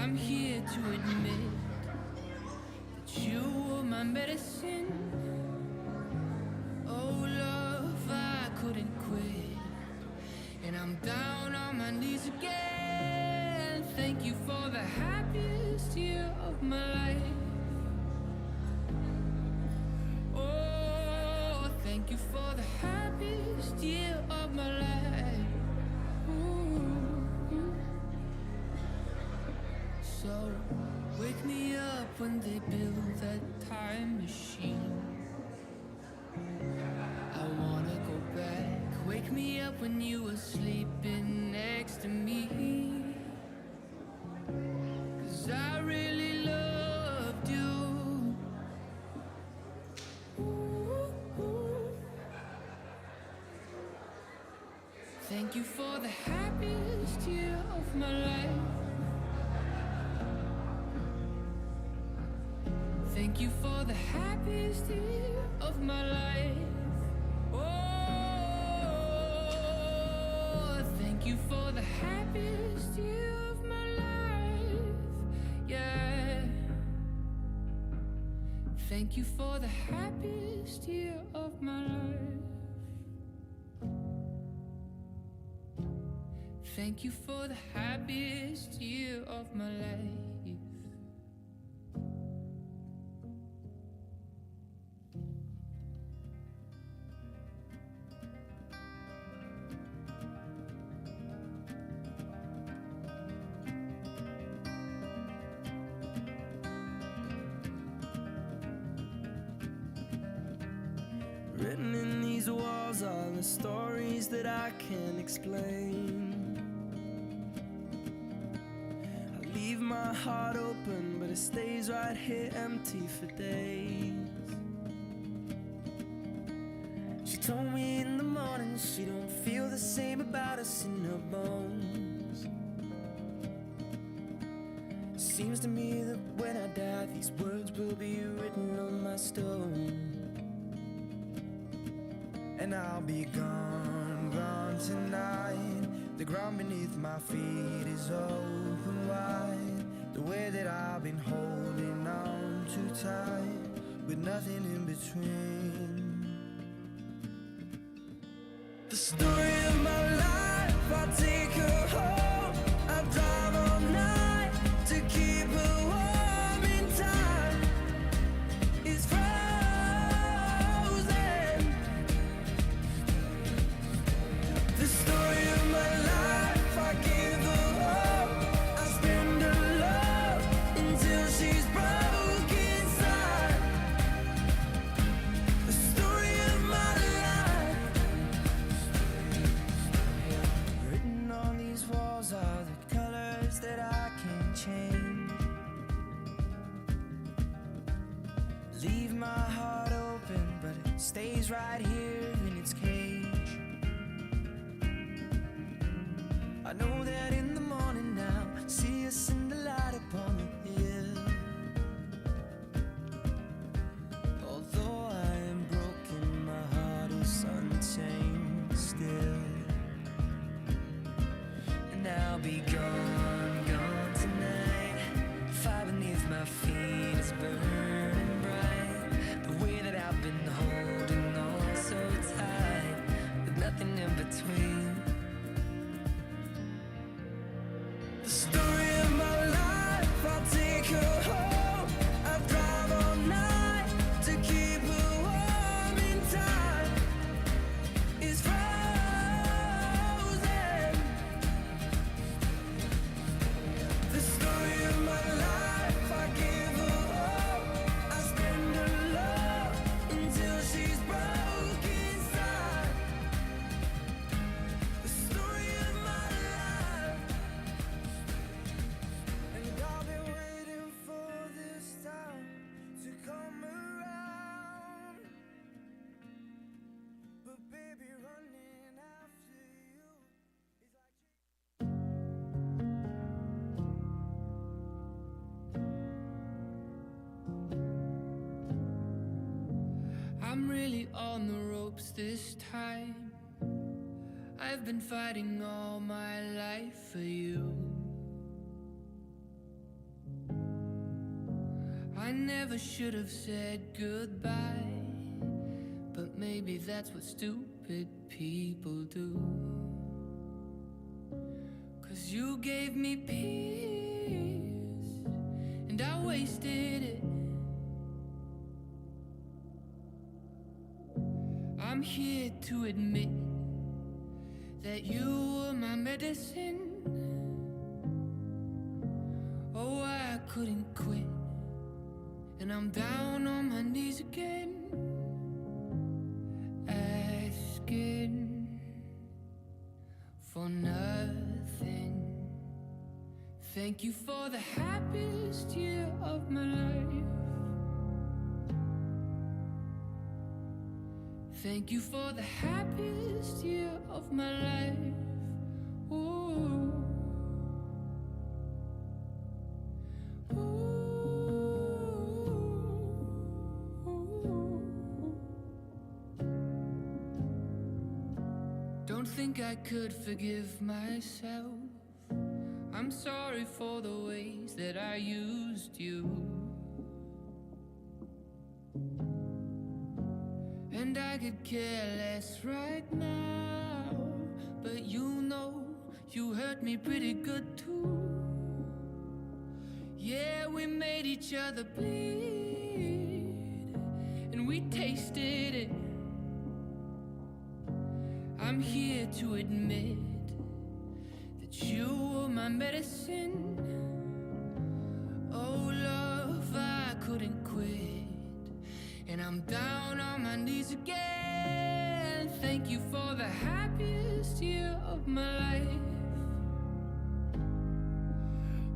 I'm here to admit that you were my medicine. Oh love, I couldn't quit, and I'm down on my knees again. Thank you for the happiest year of my life. Oh, thank you for the happiest year of my life. Ooh. So wake me up when they build that time machine. I wanna go back. Wake me up when you were sleeping next to me. 'Cause I really loved you. Ooh. Thank you for the happiest year of my life. Thank you for the happiest year of my life. Oh, thank you for the happiest year of my life. Yeah. Thank you for the happiest year of my life. Thank you for the happiest year of my life. Written in these walls are the stories that I can't explain. I leave my heart open, but it stays right here empty for days. She told me in the morning she don't feel the same about us in her bones. Seems to me that when I die, these words will be written on my stone. And I'll be gone, gone tonight. The ground beneath my feet is open wide. The way that I've been holding on too tight, with nothing in between. The story of my life, I take her home. I drive all night to keep her warm in time. It's frozen. The story of my life, I give her hope. I spend her love until she's broke inside. The story of my life. Written on these walls are the colors that I can't change. Leave my heart open, but it stays right here in its cage. I know that in the morning now, see us in the light upon the hill. Although I am broken, my heart is unchained still. And I'll be gone, gone tonight. Fire beneath my feet is burning bright. The way that I've been holding on so tight, with nothing in between. The story of my life, I'll take her home. I drive all night to keep her warm in time. It's frozen. The story of my life, I give her hope. I spend her love until she's broke inside. The story of my life. And I've been waiting for this time to come around. But baby, running after you is like I'm really on the ropes this time. I've been fighting all my life for you. I never should have said goodbye, but maybe that's what stupid people do. 'Cause you gave me peace and I wasted it. I'm here to admit that you were my medicine. Oh, I couldn't quit, and I'm down on my knees again, asking for nothing. Thank you for the happiest year of my life. Thank you for the happiest year of my life. Ooh. Don't think I could forgive myself. I'm sorry for the ways that I used you. And I could care less right now, but you know you hurt me pretty good too. Yeah, we made each other bleed, and we tasted it. I'm here to admit that you were my medicine. Oh, love, I couldn't quit, and I'm down on my knees again. Thank you for the happiest year of my life.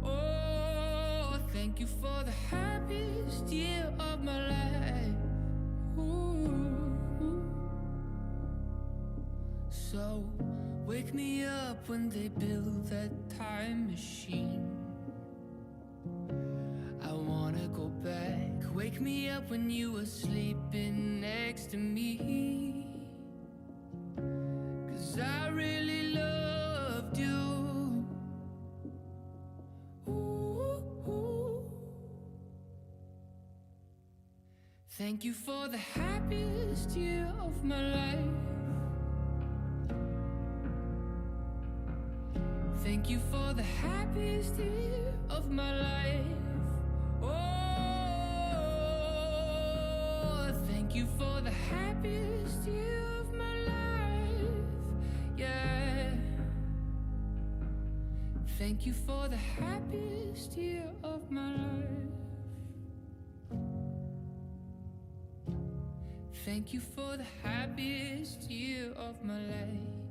Oh, thank you for the happiest year of my life. Ooh. So wake me up when they build that time machine. I wanna go back. Wake me up when you were sleeping next to me. 'Cause I really loved you. Ooh. Thank you for the happiest year of my life. Thank you for the happiest year of my life. Oh, thank you for the happiest year of my life. Yeah. Thank you for the happiest year of my life. Thank you for the happiest year of my life.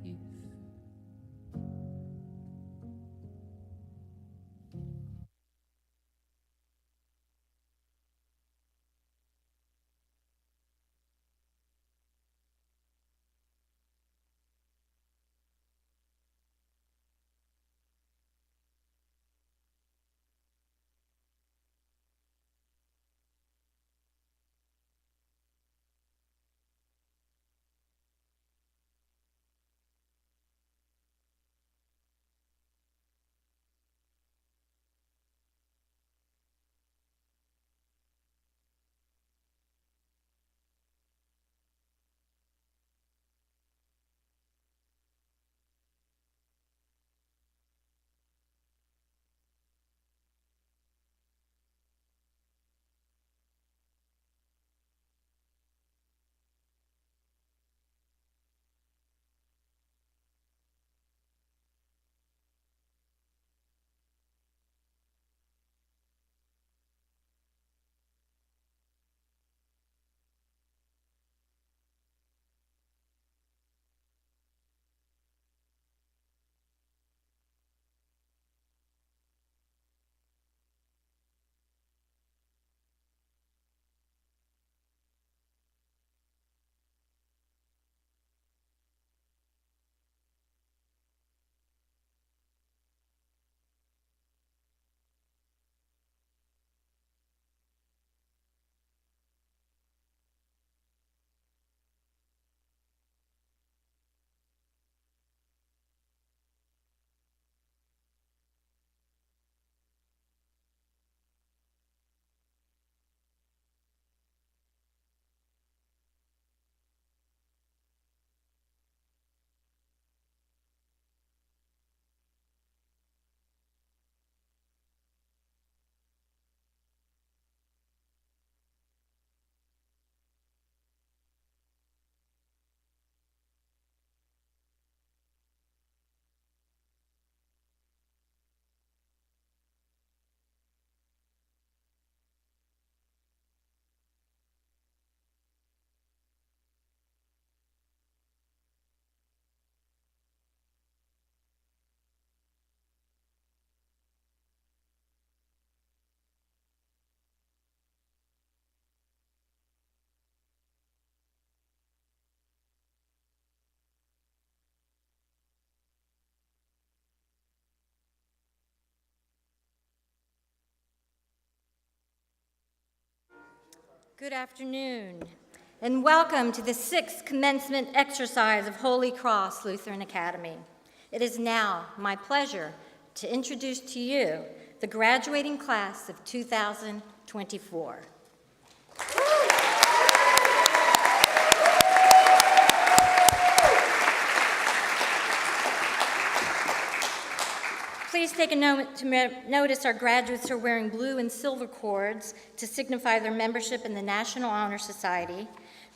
Good afternoon, and welcome to the 6th commencement exercise of Holy Cross Lutheran Academy. It is now my pleasure to introduce to you the graduating class of 2024. Please take a moment to notice our graduates are wearing blue and silver cords to signify their membership in the National Honor Society.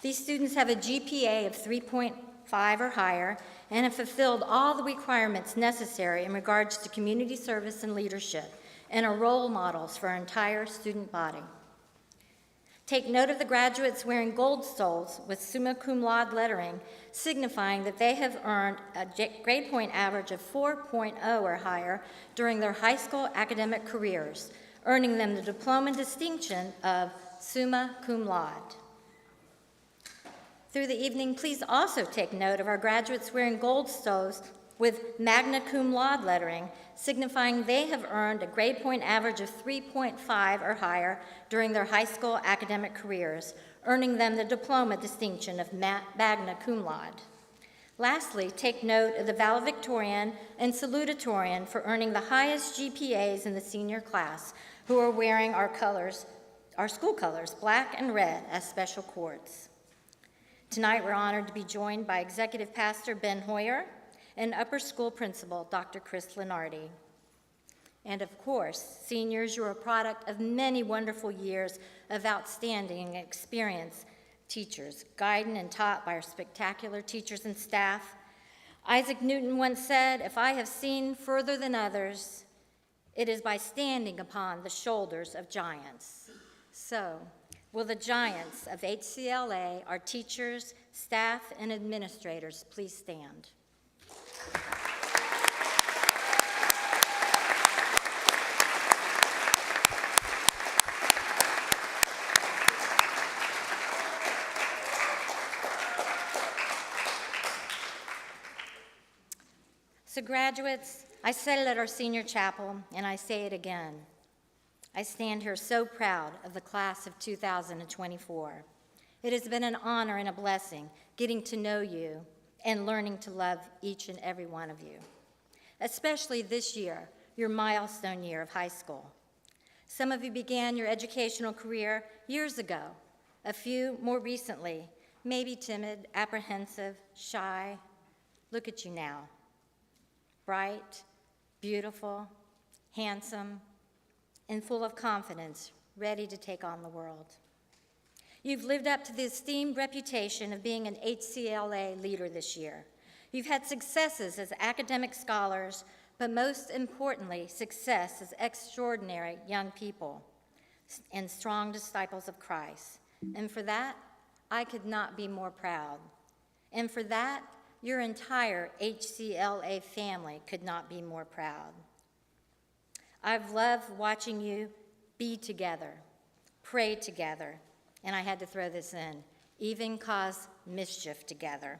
These students have a GPA of 3.5 or higher and have fulfilled all the requirements necessary in regards to community service and leadership and are role models for our entire student body. Take note of the graduates wearing gold stoles with summa cum laude lettering, signifying that they have earned a grade point average of 4.0 or higher during their high school academic careers, earning them the diploma distinction of summa cum laude. Through the evening, please also take note of our graduates wearing gold stoles with magna cum laude lettering, signifying they have earned a grade point average of 3.5 or higher during their high school academic careers, earning them the diploma distinction of magna cum laude. Lastly, take note of the valedictorian and salutatorian for earning the highest GPAs in the senior class, who are wearing our colors, our school colors, black and red, as special cords. Tonight, we're honored to be joined by Executive Pastor Ben Hoyer and Upper School Principal Dr. Chris Lenardi. And of course, seniors, you're a product of many wonderful years of outstanding and experienced teachers, guided and taught by our spectacular teachers and staff. Isaac Newton once said, "If I have seen further than others, it is by standing upon the shoulders of giants." So, will the giants of HCLA, our teachers, staff, and administrators, please stand? So graduates, I said it at our senior chapel, and I say it again. I stand here so proud of the class of 2024. It has been an honor and a blessing getting to know you and learning to love each and every one of you, especially this year, your milestone year of high school. Some of you began your educational career years ago, a few more recently, maybe timid, apprehensive, shy. Look at you now. Bright, beautiful, handsome, and full of confidence, ready to take on the world. You've lived up to the esteemed reputation of being an HCLA leader this year. You've had successes as academic scholars, but most importantly, success as extraordinary young people and strong disciples of Christ. And for that, I could not be more proud. And for that, your entire HCLA family could not be more proud. I've loved watching you be together, pray together, and I had to throw this in, even cause mischief together.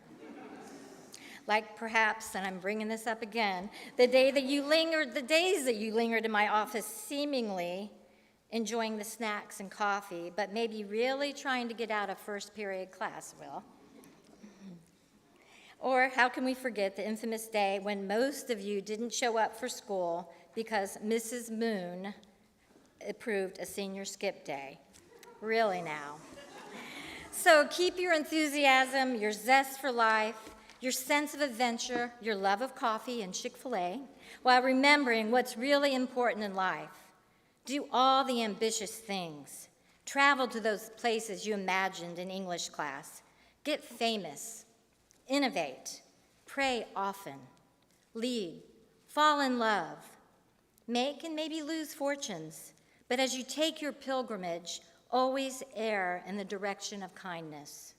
Like perhaps, and I'm bringing this up again, the days that you lingered in my office seemingly enjoying the snacks and coffee, but maybe really trying to get out of first period class, Will. Or how can we forget the infamous day when most of you didn't show up for school because Mrs. Moon approved a senior skip day? Really now. So keep your enthusiasm, your zest for life, your sense of adventure, your love of coffee and Chick-fil-A, while remembering what's really important in life. Do all the ambitious things. Travel to those places you imagined in English class. Get famous. Innovate, pray often, lead, fall in love, make and maybe lose fortunes, but as you take your pilgrimage, always err in the direction of kindness.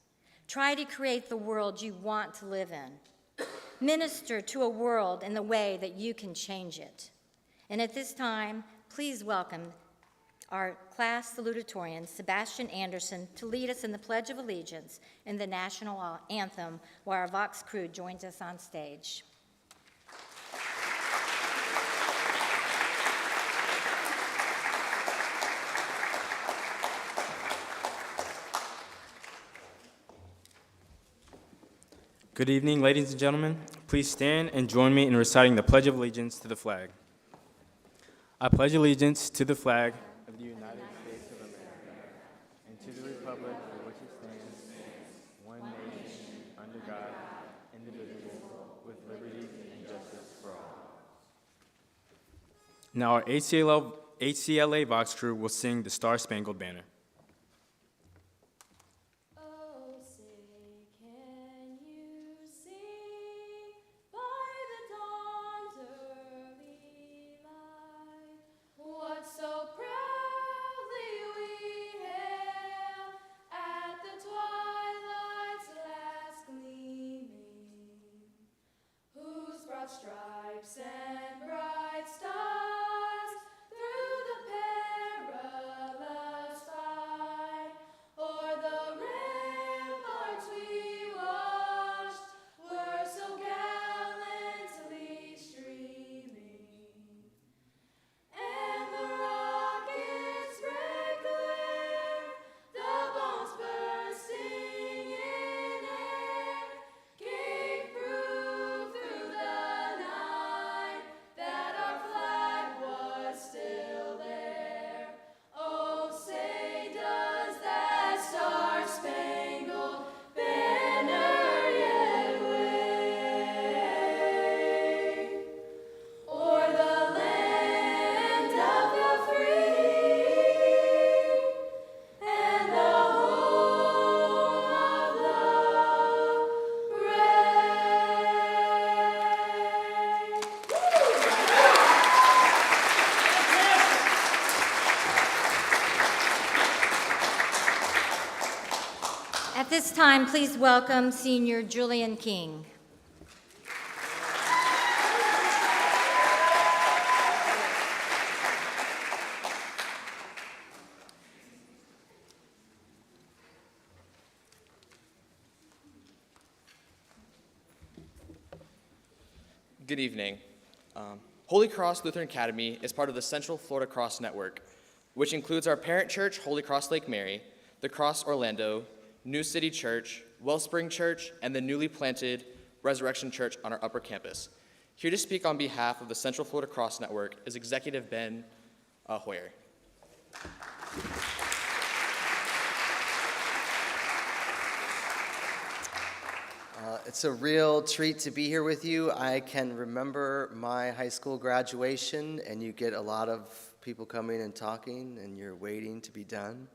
Try to create the world you want to live in. Minister to a world in the way that you can change it. And at this time, please welcome our class salutatorian, Sebastian Anderson, to lead us in the Pledge of Allegiance and the national anthem, while our Vox crew joins us on stage. Good evening, ladies and gentlemen. Please stand and join me in reciting the Pledge of Allegiance to the flag. I pledge allegiance to the flag of the United States of America and to the republic for which it stands, one nation, under God, indivisible, with liberty and justice for all. Now our HCLA Vox crew will sing the Star Spangled Banner. Stripes and bright stars through the perilous fight, o'er the ramparts we watched were so gallantly streaming, and the rockets' red glare, the bombs bursting in air, gave proof through the night that our flag was still there. Oh, say does that star-spangled banner yet wave o'er the land of the free and the home of the brave? At this time, please welcome Senior Julian King. Good evening. Holy Cross Lutheran Academy is part of the Central Florida Cross Network, which includes our parent church, Holy Cross Lake Mary, the Cross Orlando, New City Church, Wellspring Church, and the newly planted Resurrection Church on our upper campus. Here to speak on behalf of the Central Florida Cross Network is Executive Ben Hoyer. It's a real treat to be here with you. I can remember my high school graduation, and you get a lot of people coming and talking, and you're waiting to be done.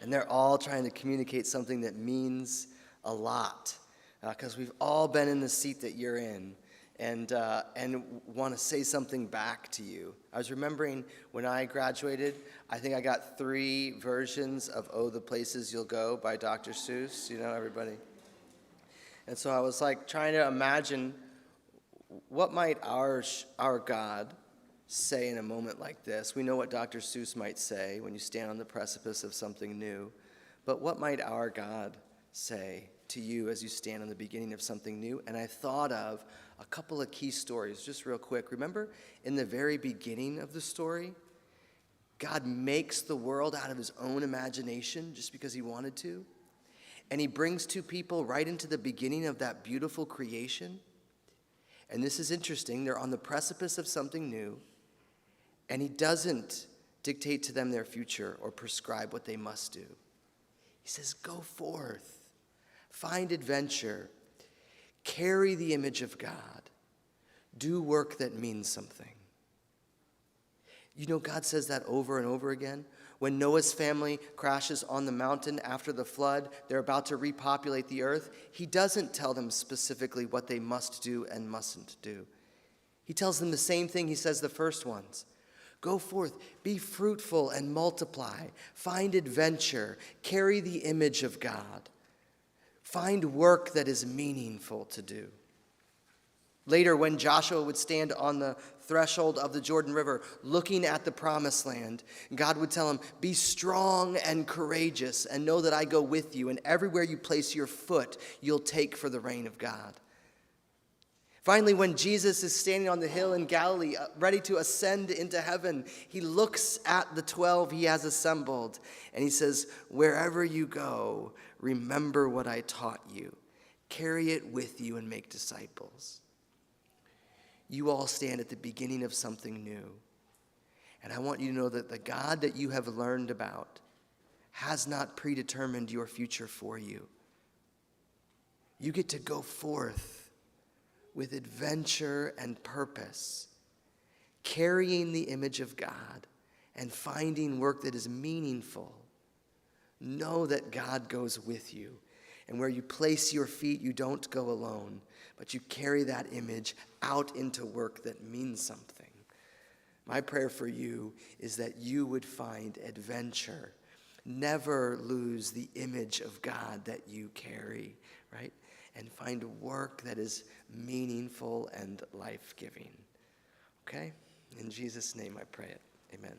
And they're all trying to communicate something that means a lot, because we've all been in the seat that you're in, and want to say something back to you. I was remembering when I graduated, I think I got 3 versions of "Oh, the Places You'll Go" by Dr. Seuss, you know, everybody. And so I was like trying to imagine what might our God say in a moment like this. We know what Dr. Seuss might say when you stand on the precipice of something new, but what might our God say to you as you stand on the beginning of something new? And I thought of a couple of key stories, just real quick. Remember, in the very beginning of the story, God makes the world out of his own imagination just because he wanted to. And he brings 2 people right into the beginning of that beautiful creation. And this is interesting. They're on the precipice of something new. And he doesn't dictate to them their future or prescribe what they must do. He says, go forth, find adventure, carry the image of God, do work that means something. You know, God says that over and over again. When Noah's family crashes on the mountain after the flood, they're about to repopulate the earth. He doesn't tell them specifically what they must do and mustn't do. He tells them the same thing he says the first ones. Go forth, be fruitful and multiply. Find adventure, carry the image of God. Find work that is meaningful to do. Later, when Joshua would stand on the threshold of the Jordan River looking at the promised land, God would tell him, be strong and courageous and know that I go with you, and everywhere you place your foot, you'll take for the reign of God. Finally, when Jesus is standing on the hill in Galilee, ready to ascend into heaven, he looks at the 12 he has assembled, and he says, wherever you go, remember what I taught you. Carry it with you and make disciples. You all stand at the beginning of something new. And I want you to know that the God that you have learned about has not predetermined your future for you. You get to go forth with adventure and purpose, carrying the image of God and finding work that is meaningful. Know that God goes with you. And where you place your feet, you don't go alone, but you carry that image out into work that means something. My prayer for you is that you would find adventure. Never lose the image of God that you carry, right? And find work that is meaningful and life-giving. Okay? In Jesus' name I pray it. Amen.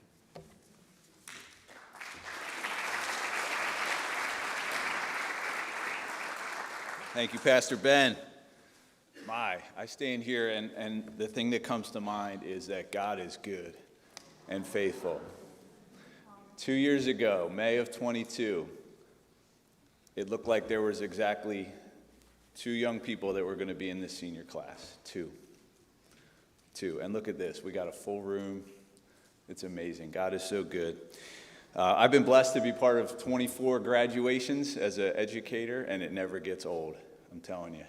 Thank you, Pastor Ben. I stand here, and the thing that comes to mind is that God is good and faithful. 2 years ago, May of 22, it looked like there was exactly 2 young people that were going to be in this senior class. Two. And look at this. We got a full room. It's amazing. God is so good. I've been blessed to be part of 24 graduations as an educator, and it never gets old. I'm telling you,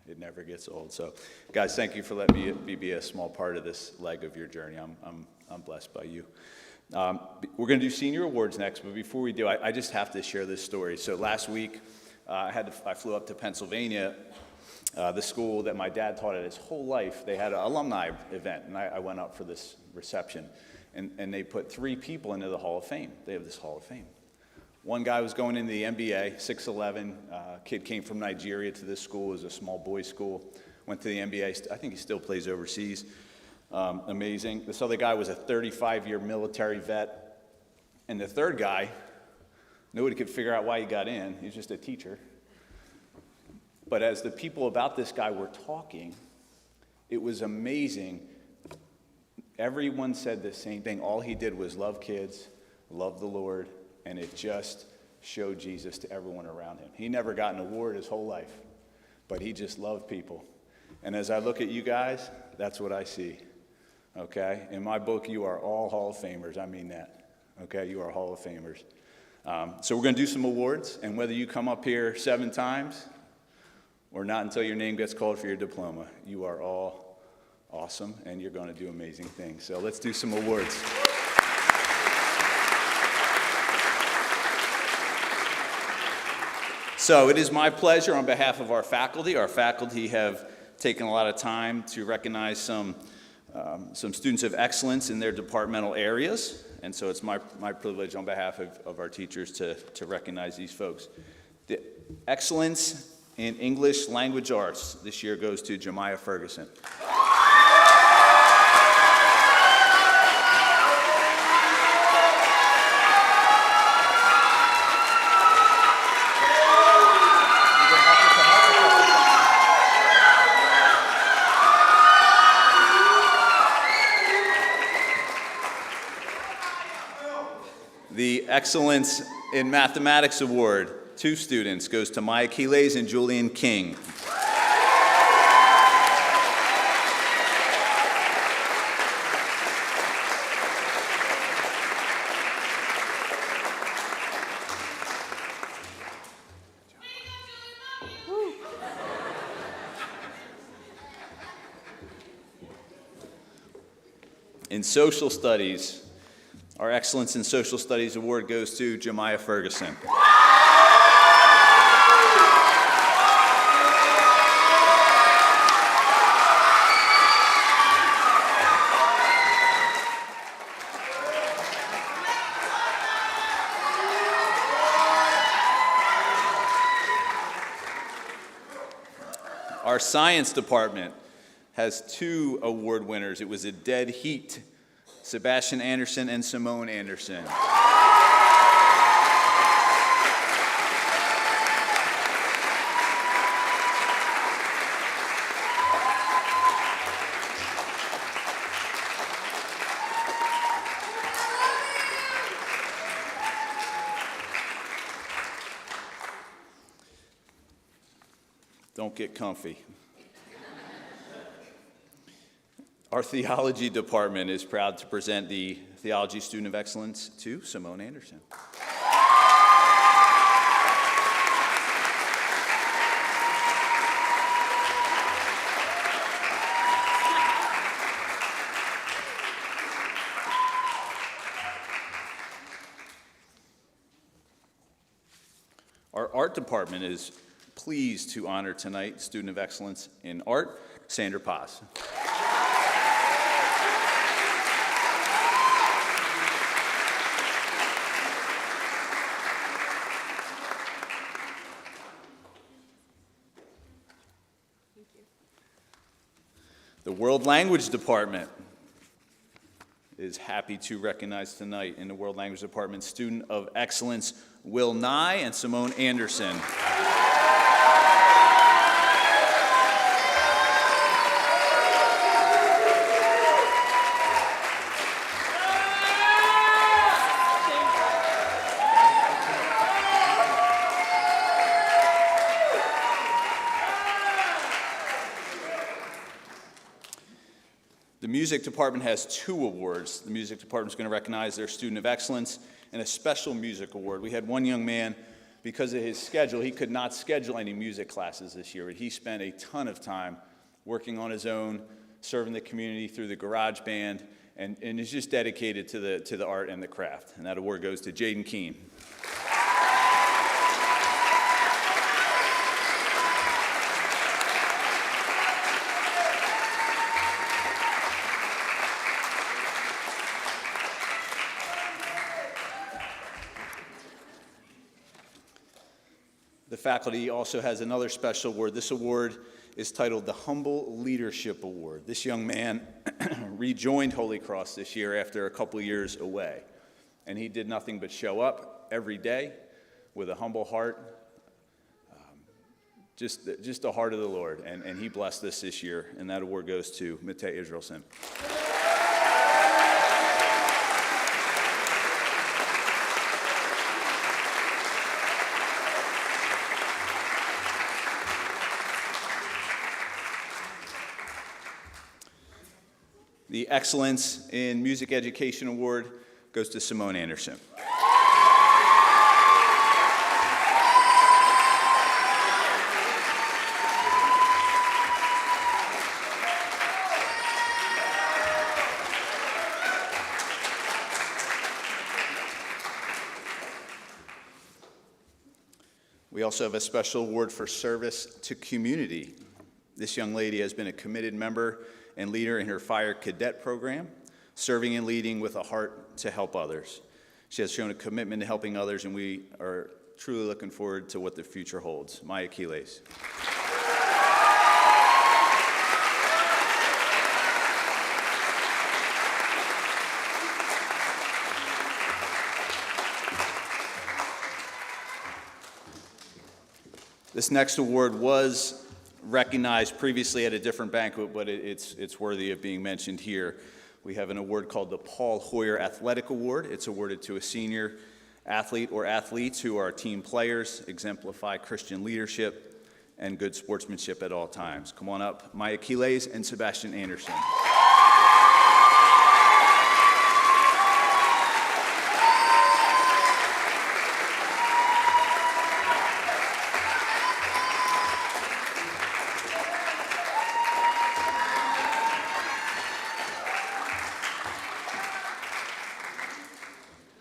it never gets old. So, guys, thank you for letting me be a small part of this leg of your journey. I'm blessed by you. We're going to do senior awards next, but before we do, I just have to share this story. So last week, I flew up to Pennsylvania. The school that my dad taught at his whole life, they had an alumni event, and I went up for this reception. And they put 3 people into the Hall of Fame. They have this Hall of Fame. One guy was going into the NBA, 6'11", kid came from Nigeria to this school. It was a small boys' school. Went to the NBA. I think he still plays overseas. Amazing. This other guy was a 35-year military vet. And the third guy, nobody could figure out why he got in. He was just a teacher. But as the people about this guy were talking, it was amazing. Everyone said the same thing. All he did was love kids, love the Lord, and it just showed Jesus to everyone around him. He never got an award his whole life, but he just loved people. And as I look at you guys, that's what I see, okay? In my book, you are all Hall of Famers. I mean that, okay? You are Hall of Famers. So we're going to do some awards, and whether you come up here 7 times or not until your name gets called for your diploma, you are all awesome, and you're going to do amazing things. So let's do some awards. So it is my pleasure on behalf of our faculty. Our faculty have taken a lot of time to recognize some students of excellence in their departmental areas. And so it's my privilege on behalf of our teachers to recognize these folks. The excellence in English language arts this year goes to Jemiah Ferguson. The Excellence in Mathematics Award, 2 students, goes to Maya Quiles and Julian King. In Social Studies, our Excellence in Social Studies Award goes to Jemiah Ferguson. Our Science Department has 2 award winners. It was a dead heat. Sebastian Anderson and Simone Anderson. Don't don't get comfy. Our theology department is proud to present the Theology Student of Excellence to Simone Anderson. Our art department is pleased to honor tonight Student of Excellence in Art, Sandra Paz. The World Language Department is happy to recognize tonight in the World Language Department Student of Excellence Will Nye and Simone Anderson. The music department has 2 awards. The music department is going to recognize their Student of Excellence and a special music award. We had one young man, because of his schedule, he could not schedule any music classes this year, but he spent a ton of time working on his own, serving the community through the garage band, and is just dedicated to the art and the craft. And that award goes to Jaden Keene. The faculty also has another special award. This award is titled the Humble Leadership Award. This young man rejoined Holy Cross this year after a couple years away. And he did nothing but show up every day with a humble heart, just the heart of the Lord. And he blessed us this year, and that award goes to Matei Israelson. The Excellence in Music Education Award goes to Simone Anderson. We also have a special award for service to community. This young lady has been a committed member and leader in her fire cadet program, serving and leading with a heart to help others. She has shown a commitment to helping others, and we are truly looking forward to what the future holds. My HCLAs. This next award was recognized previously at a different banquet, but it's worthy of being mentioned here. We have an award called the Paul Hoyer Athletic Award. It's awarded to a senior athlete or athletes who are team players, exemplify Christian leadership, and good sportsmanship at all times. Come on up, Maya Quiles and Sebastian Anderson.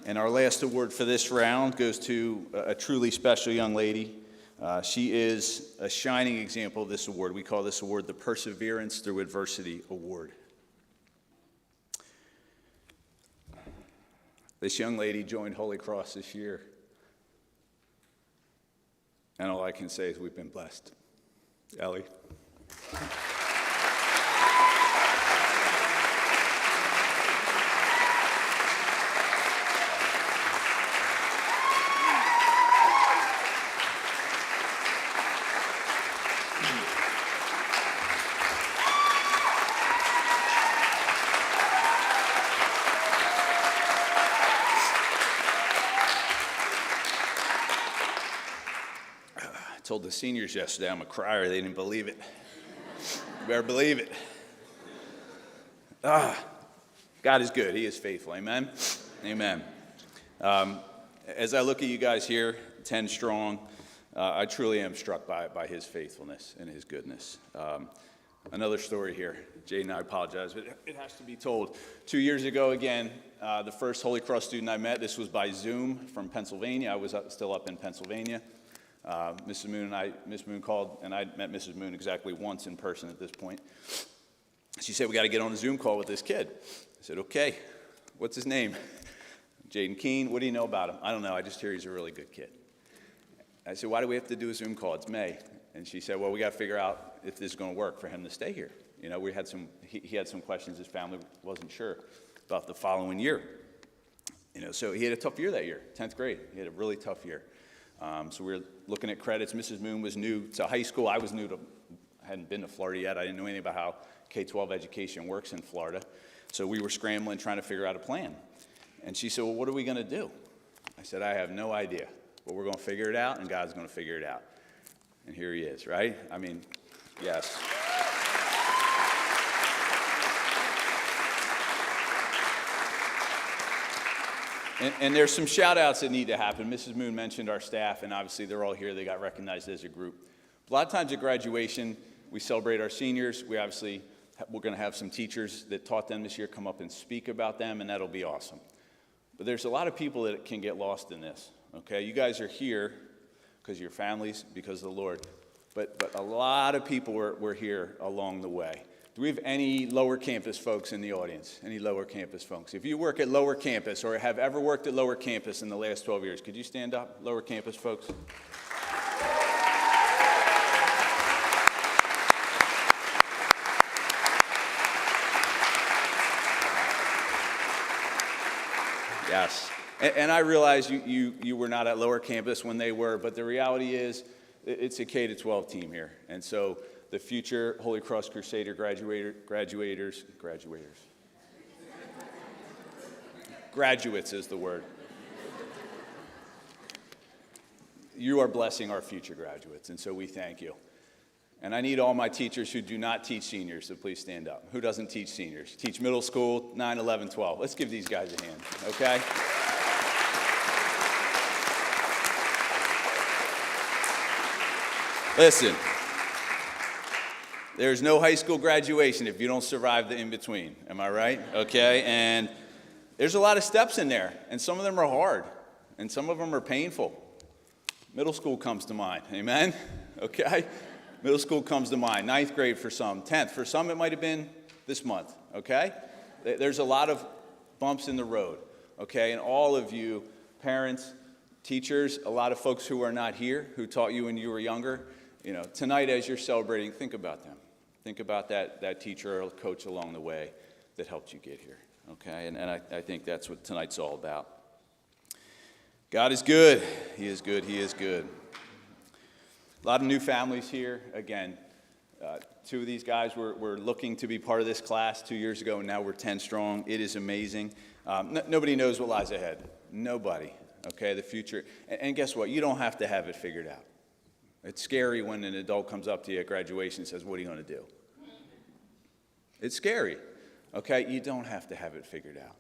And our last award for this round goes to a truly special young lady. She is a shining example of this award. We call this award the Perseverance Through Adversity Award. This young lady joined Holy Cross this year. And all I can say is we've been blessed. Ellie. told the seniors yesterday I'm a crier. They didn't believe it. You better believe it. God is good. He is faithful. Amen? Amen. As I look at you guys here, 10 strong, I truly am struck by his faithfulness and his goodness. Another story here. Jade and I apologize, but it has to be told. 2 years ago, again, the first Holy Cross student I met, this was by Zoom from Pennsylvania. I was still up in Pennsylvania. Miss Moon called, and I met Mrs. Moon exactly once in person at this point. She said, we got to get on a Zoom call with this kid. I said, okay, what's his name? Jaden Keene. What do you know about him? I don't know. I just hear he's a really good kid. I said, why do we have to do a Zoom call? It's May. And she said, well, we got to figure out if this is going to work for him to stay here. You know, he had some questions. His family wasn't sure about the following year. You know, so he had a tough year that year, 10th grade. He had a really tough year. So we were looking at credits. Mrs. Moon was new to high school. I hadn't been to Florida yet. I didn't know anything about how K-12 education works in Florida. So we were scrambling, trying to figure out a plan. And she said, well, what are we going to do? I said, I have no idea. But we're going to figure it out, and God's going to figure it out. And here he is, right? I mean, yes. And there's some shout-outs that need to happen. Mrs. Moon mentioned our staff, and obviously they're all here. They got recognized as a group. A lot of times at graduation, we celebrate our seniors. We're going to have some teachers that taught them this year come up and speak about them, and that'll be awesome. But there's a lot of people that can get lost in this, okay? You guys are here because of your families, because of the Lord. But a lot of people were here along the way. Do we have any lower campus folks in the audience? Any lower campus folks? If you work at lower campus or have ever worked at lower campus in the last 12 years, could you stand up, lower campus folks? Yes. And I realize you were not at lower campus when they were, but the reality is it's a K-12 team here. And so the future Holy Cross Crusader graduates is the word. You are blessing our future graduates, and so we thank you. And I need all my teachers who do not teach seniors to please stand up. Who doesn't teach seniors? Teach middle school, 9, 11, 12. Let's give these guys a hand, okay? Listen, there's no high school graduation if you don't survive the in-between. Am I right? Okay, and there's a lot of steps in there, and some of them are hard, and some of them are painful. Middle school comes to mind, amen? Okay? Middle school comes to mind. 9th grade for some, 10th. For some, it might have been this month, okay? There's a lot of bumps in the road, okay? And all of you, parents, teachers, a lot of folks who are not here, who taught you when you were younger, you know, tonight as you're celebrating, think about them. Think about that teacher or coach along the way that helped you get here, okay? And I think that's what tonight's all about. God is good. He is good. He is good. A lot of new families here. Again, 2 of these guys were looking to be part of this class 2 years ago, and now we're 10 strong. It is amazing. Nobody knows what lies ahead. Nobody, okay? The future. And guess what? You don't have to have it figured out. It's scary when an adult comes up to you at graduation and says, what are you going to do? It's scary, okay? You don't have to have it figured out,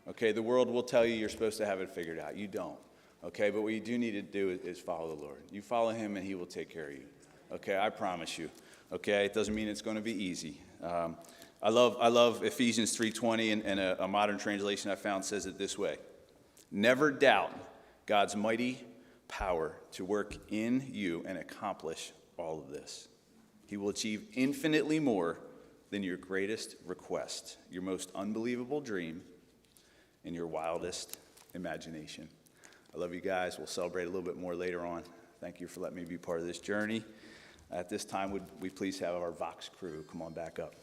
okay? The world will tell you you're supposed to have it figured out. You don't, okay? But what you do need to do is follow the Lord. You follow him and he will take care of you, okay? I promise you, okay? It doesn't mean it's going to be easy. I love Ephesians 3:20, and a modern translation I found says it this way. Never doubt God's mighty power to work in you and accomplish all of this. He will achieve infinitely more than your greatest request, your most unbelievable dream, and your wildest imagination. I love you guys. We'll celebrate a little bit more later on. Thank you for letting me be part of this journey. At this time, would we please have our Vox crew come on back up.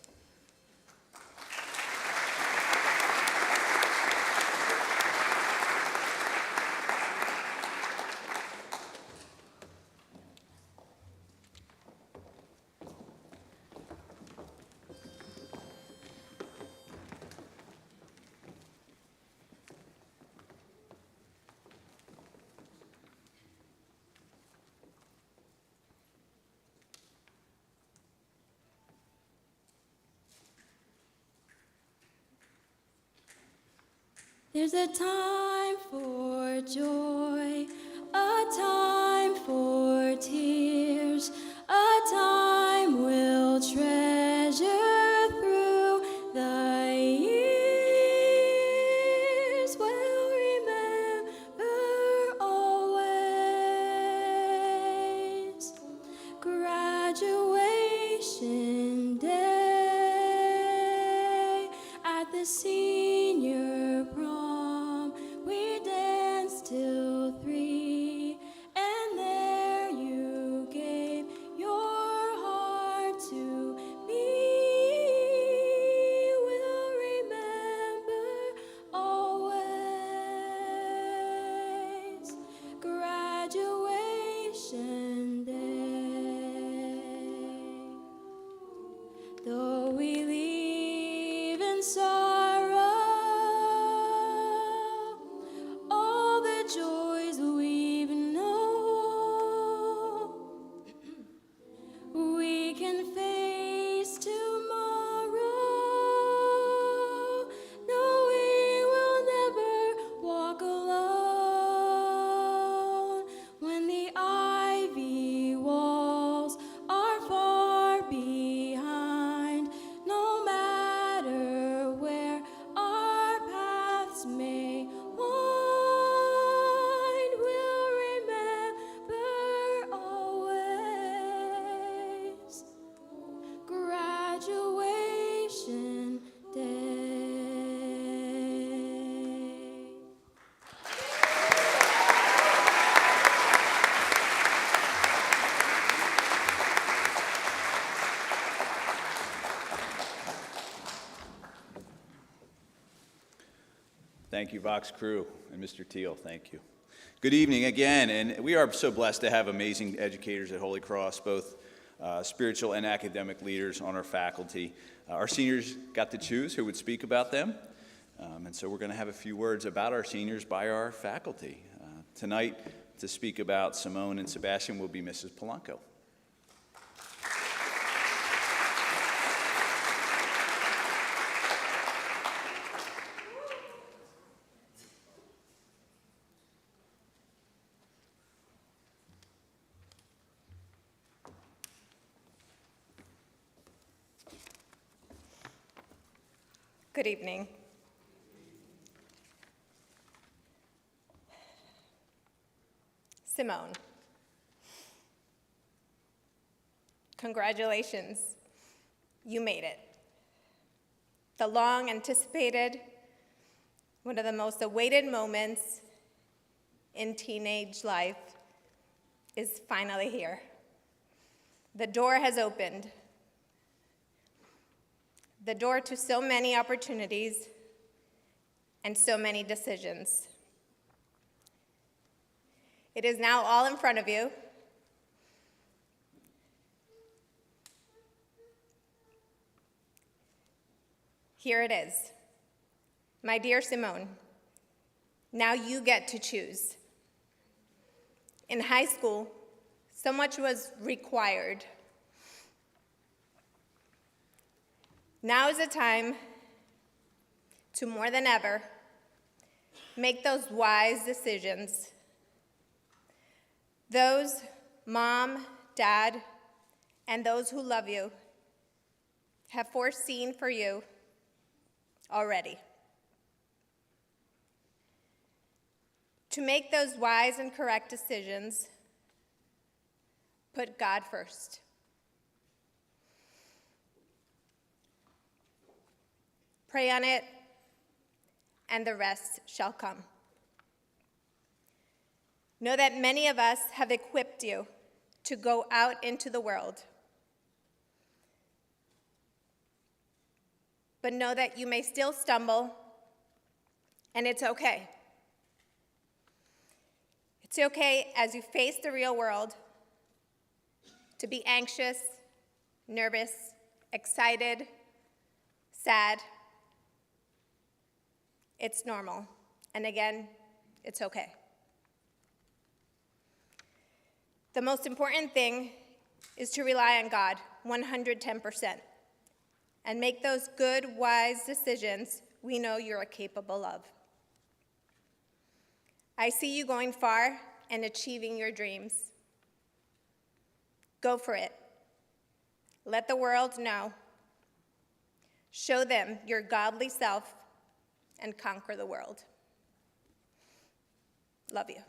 There's a time for joy, a time for tears, a time we'll treasure through the years. We'll remember always graduation day at the senior prom. We danced till 3, and there you gave your heart to me. We'll remember always graduation day. Though we leave in sorrow, all the joys we've known, we can face tomorrow. No, we will never walk alone when the ivy walls are far behind. No matter where our paths may wind, we'll remember always graduation day. Thank you, Vox Crew, and Mr. Teal, thank you. Good evening again, and we are so blessed to have amazing educators at Holy Cross, both spiritual and academic leaders on our faculty. Our seniors got to choose who would speak about them, and so we're going to have a few words about our seniors by our faculty. Tonight, to speak about Simone and Sebastian will be Mrs. Polanco. Good evening. Simone, congratulations. You made it. The long anticipated, one of the most awaited moments in teenage life is finally here. The door has opened. The door to so many opportunities and so many decisions. It is now all in front of you. Here it is. My dear Simone, now you get to choose. In high school, so much was required. Now is the time to, more than ever, make those wise decisions. Those mom, dad, and those who love you have foreseen for you already. To make those wise and correct decisions, put God first. Pray on it, and the rest shall come. Know that many of us have equipped you to go out into the world. But know that you may still stumble, and it's okay. It's okay as you face the real world to be anxious, nervous, excited, sad. It's normal. And again, it's okay. The most important thing is to rely on God 110% and make those good, wise decisions we know you're capable of. I see you going far and achieving your dreams. Go for it. Let the world know. Show them your godly self and conquer the world. Love you.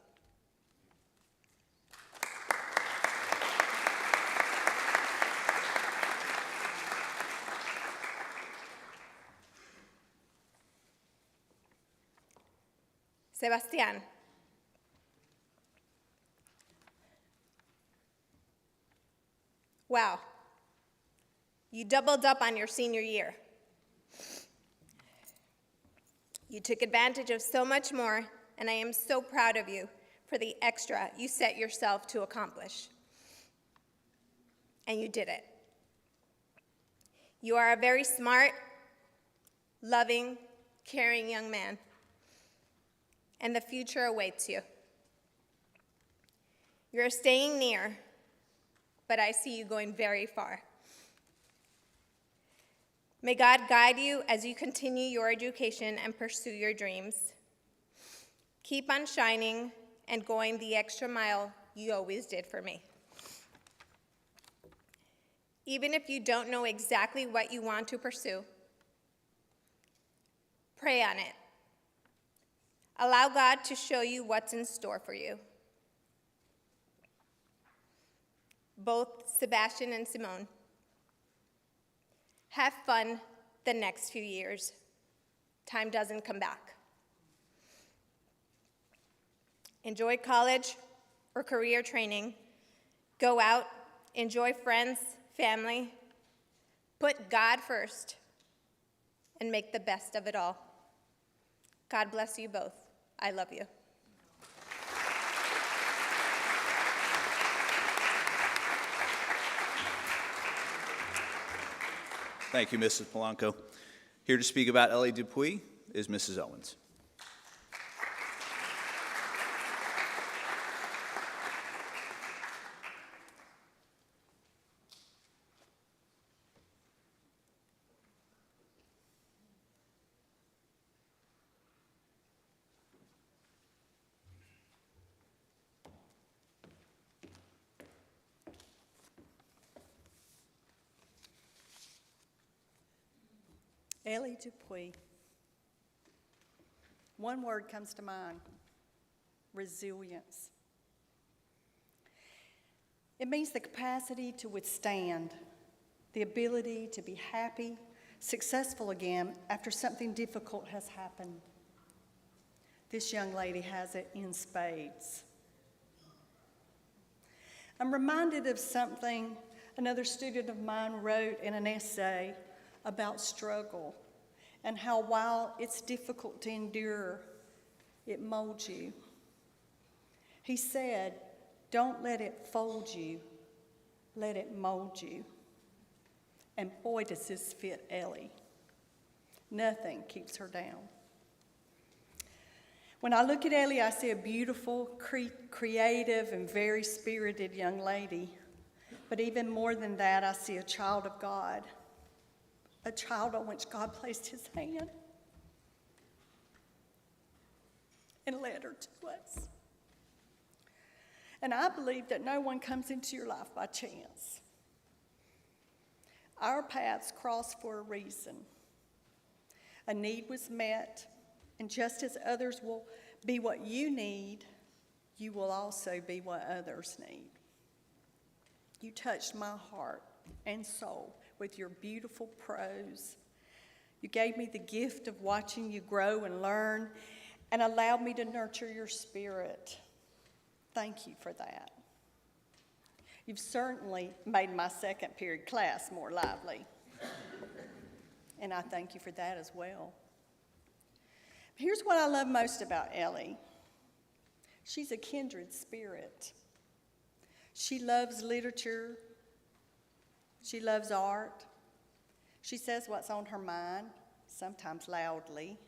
Sebastián. Wow. You doubled up on your senior year. You took advantage of so much more, and I am so proud of you for the extra you set yourself to accomplish. And you did it. You are a very smart, loving, caring young man, and the future awaits you. You're staying near, but I see you going very far. May God guide you as you continue your education and pursue your dreams. Keep on shining and going the extra mile you always did for me. Even if you don't know exactly what you want to pursue, pray on it. Allow God to show you what's in store for you. Both Sebastian and Simone, have fun the next few years. Time doesn't come back. Enjoy college or career training. Go out, enjoy friends, family. Put God first and make the best of it all. God bless you both. I love you. Thank you, Mrs. Polanco. Here to speak about Ellie Dupuy is Mrs. Owens. Ellie Dupuy. One word comes to mind: resilience. It means the capacity to withstand, the ability to be happy, successful again after something difficult has happened. This young lady has it in spades. I'm reminded of something another student of mine wrote in an essay about struggle and how while it's difficult to endure, it molds you. He said, "Don't let it fold you, let it mold you." And boy, does this fit Ellie. Nothing keeps her down. When I look at Ellie, I see a beautiful, creative, and very spirited young lady. But even more than that, I see a child of God, a child on which God placed his hand and led her to us. And I believe that no one comes into your life by chance. Our paths cross for a reason. A need was met, and just as others will be what you need, you will also be what others need. You touched my heart and soul with your beautiful prose. You gave me the gift of watching you grow and learn and allowed me to nurture your spirit. Thank you for that. You've certainly made my second period class more lively. And I thank you for that as well. Here's what I love most about Ellie. She's a kindred spirit. She loves literature. She loves art. She says what's on her mind, sometimes loudly.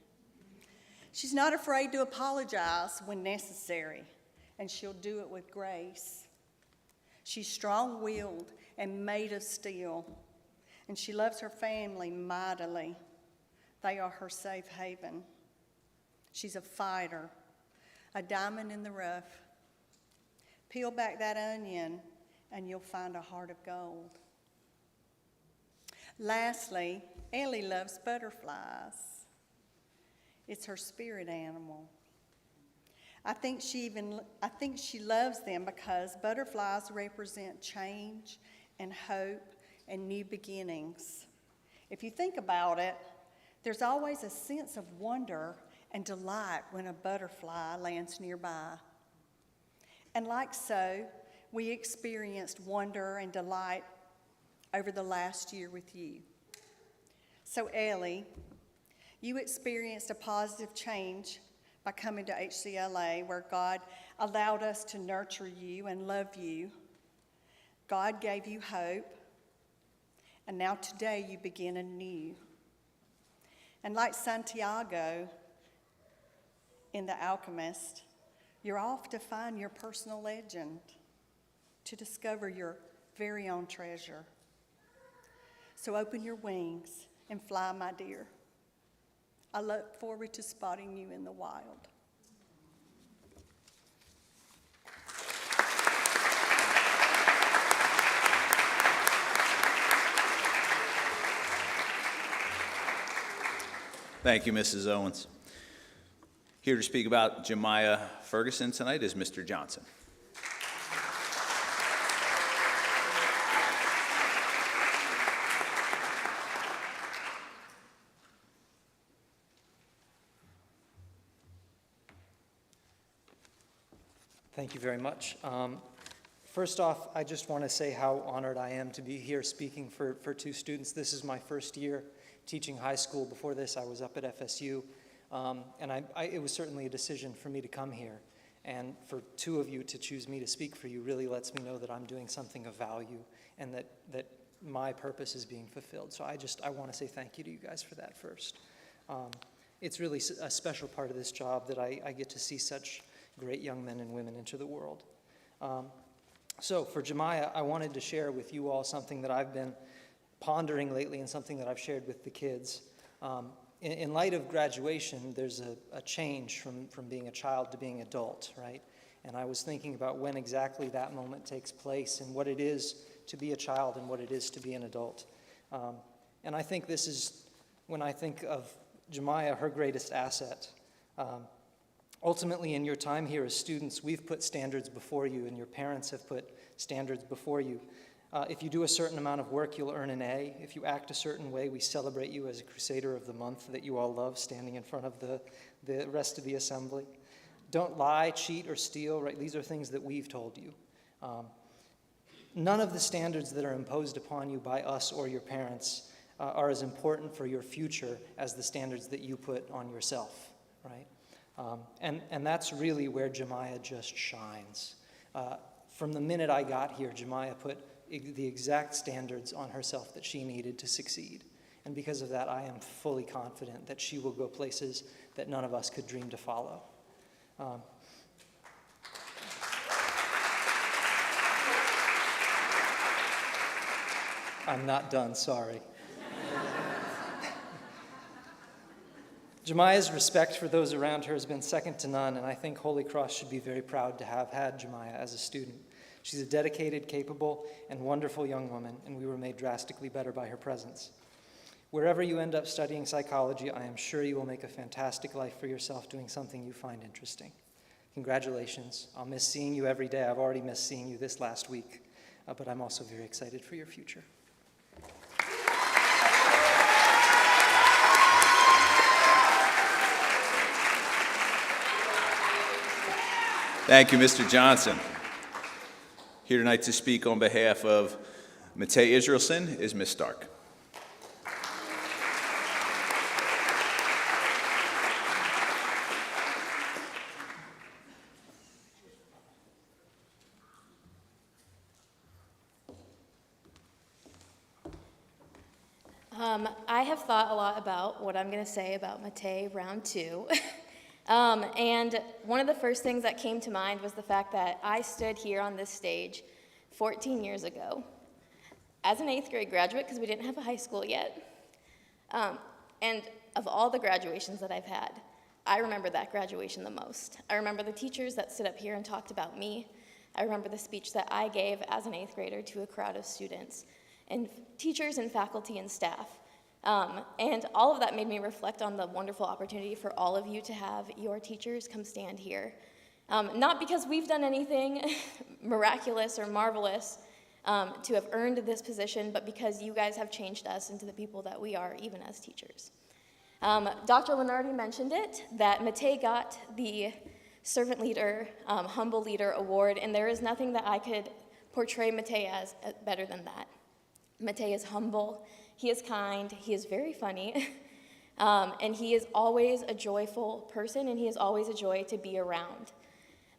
She's not afraid to apologize when necessary, and she'll do it with grace. She's strong-willed and made of steel, and she loves her family mightily. They are her safe haven. She's a fighter, a diamond in the rough. Peel back that onion and you'll find a heart of gold. Lastly, Ellie loves butterflies. It's her spirit animal. I think she loves them because butterflies represent change and hope and new beginnings. If you think about it, there's always a sense of wonder and delight when a butterfly lands nearby. And like so, we experienced wonder and delight over the last year with you. So Ellie, you experienced a positive change by coming to HCLA, where God allowed us to nurture you and love you. God gave you hope, and now today you begin anew. And like Santiago in The Alchemist, you're off to find your personal legend, to discover your very own treasure. So open your wings and fly, my dear. I look forward to spotting you in the wild. Thank you, Mrs. Owens. Here to speak about Jemiah Ferguson tonight is Mr. Johnson. Thank you very much. First off, I just want to say how honored I am to be here speaking for two students. This is my first year teaching high school. Before this, I was up at FSU, and it was certainly a decision for me to come here. And for two of you to choose me to speak for you really lets me know that I'm doing something of value and that my purpose is being fulfilled. So I want to say thank you to you guys for that first. It's really a special part of this job that I get to see such great young men and women into the world. So for Jemiah, I wanted to share with you all something that I've been pondering lately and something that I've shared with the kids. In light of graduation, there's a change from being a child to being adult, right? And I was thinking about when exactly that moment takes place and what it is to be a child and what it is to be an adult. And I think this is, when I think of Jemiah, her greatest asset. Ultimately, in your time here as students, we've put standards before you, and your parents have put standards before you. If you do a certain amount of work, you'll earn an A. If you act a certain way, we celebrate you as a Crusader of the Month that you all love, standing in front of the rest of the assembly. Don't lie, cheat, or steal, right? These are things that we've told you. None of the standards that are imposed upon you by us or your parents are as important for your future as the standards that you put on yourself, right? And that's really where Jemiah just shines. From the minute I got here, Jemiah put the exact standards on herself that she needed to succeed. And because of that, I am fully confident that she will go places that none of us could dream to follow. I'm not done, sorry. Jemiah's respect for those around her has been second to none, and I think Holy Cross should be very proud to have had Jemiah as a student. She's a dedicated, capable, and wonderful young woman, and we were made drastically better by her presence. Wherever you end up studying psychology, I am sure you will make a fantastic life for yourself doing something you find interesting. Congratulations. I'll miss seeing you every day. I've already missed seeing you this last week, but I'm also very excited for your future. Thank you, Mr. Johnson. Here tonight to speak on behalf of Matei Israelson is Ms. Stark. I have thought a lot about what I'm going to say about Matei round 2. And one of the first things that came to mind was the fact that I stood here on this stage 14 years ago as an 8th grade graduate, because we didn't have a high school yet. And of all the graduations that I've had, I remember that graduation the most. I remember the teachers that stood up here and talked about me. I remember the speech that I gave as an 8th grader to a crowd of students and teachers and faculty and staff. And all of that made me reflect on the wonderful opportunity for all of you to have your teachers come stand here. Not because we've done anything miraculous or marvelous to have earned this position, but because you guys have changed us into the people that we are, even as teachers. Dr. Lenardi mentioned it, that Matei got the Servant Leader, Humble Leader Award, and there is nothing that I could portray Matei as better than that. Matei is humble, he is kind, he is very funny, and he is always a joyful person, and he is always a joy to be around.